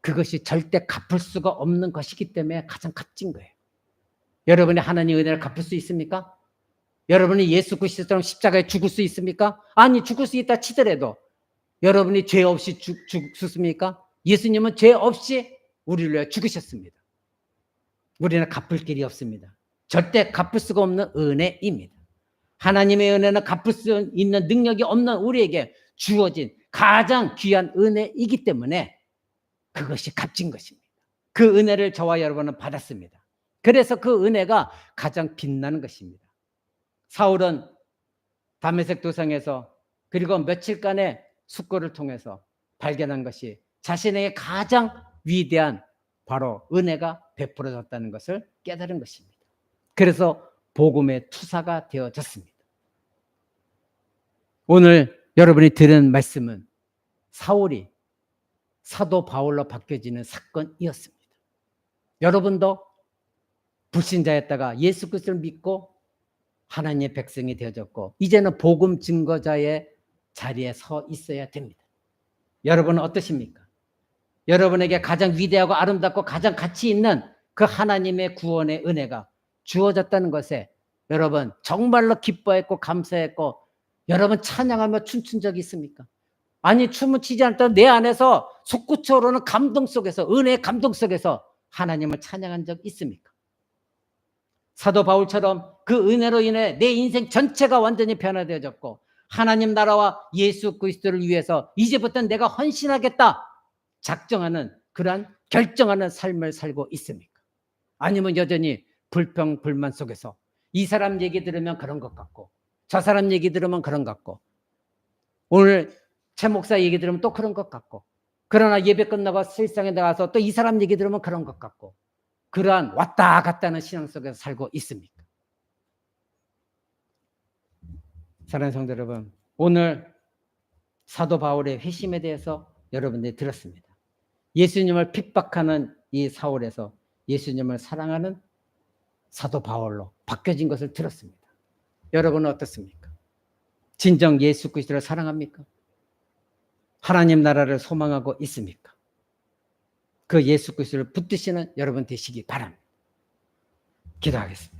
그것이 절대 갚을 수가 없는 것이기 때문에 가장 값진 거예요. 여러분이 하나님의 은혜를 갚을 수 있습니까? 여러분이 예수 그리스도처럼 십자가에 죽을 수 있습니까? 아니, 죽을 수 있다 치더라도 여러분이 죄 없이 죽습니까? 예수님은 죄 없이 우리를 위해 죽으셨습니다. 우리는 갚을 길이 없습니다. 절대 갚을 수가 없는 은혜입니다. 하나님의 은혜는 갚을 수 있는 능력이 없는 우리에게 주어진 가장 귀한 은혜이기 때문에 그것이 값진 것입니다. 그 은혜를 저와 여러분은 받았습니다. 그래서 그 은혜가 가장 빛나는 것입니다. 사울은 다메섹 도상에서 그리고 며칠간의 숙고를 통해서 발견한 것이 자신에게 가장 위대한 바로 은혜가 베풀어졌다는 것을 깨달은 것입니다. 그래서 복음의 투사가 되어졌습니다. 오늘 여러분이 들은 말씀은 사울이 사도 바울로 바뀌어지는 사건이었습니다. 여러분도 불신자였다가 예수 그리스도를 믿고 하나님의 백성이 되어졌고 이제는 복음 증거자의 자리에 서 있어야 됩니다. 여러분은 어떠십니까? 여러분에게 가장 위대하고 아름답고 가장 가치 있는 그 하나님의 구원의 은혜가 주어졌다는 것에 여러분 정말로 기뻐했고 감사했고 여러분 찬양하며 춤춘 적이 있습니까? 아니, 춤을 추지 않더라도 내 안에서 솟구쳐오르는 감동 속에서, 은혜의 감동 속에서 하나님을 찬양한 적 있습니까? 사도 바울처럼 그 은혜로 인해 내 인생 전체가 완전히 변화되어졌고 하나님 나라와 예수 그리스도를 위해서 이제부터는 내가 헌신하겠다 작정하는 그러한 결정하는 삶을 살고 있습니까? 아니면 여전히 불평 불만 속에서 이 사람 얘기 들으면 그런 것 같고 저 사람 얘기 들으면 그런 것 같고 오늘 최 목사 얘기 들으면 또 그런 것 같고 그러나 예배 끝나고 실상에 나가서 또 이 사람 얘기 들으면 그런 것 같고 그러한 왔다 갔다 하는 신앙 속에서 살고 있습니까? 사랑하는 성도 여러분, 오늘 사도 바울의 회심에 대해서 여러분들이 들었습니다. 예수님을 핍박하는 이 사울에서 예수님을 사랑하는 사도 바울로 바뀌어진 것을 들었습니다. 여러분은 어떻습니까? 진정 예수 그리스도를 사랑합니까? 하나님 나라를 소망하고 있습니까? 그 예수 그리스도를 붙드시는 여러분 되시기 바랍니다. 기도하겠습니다.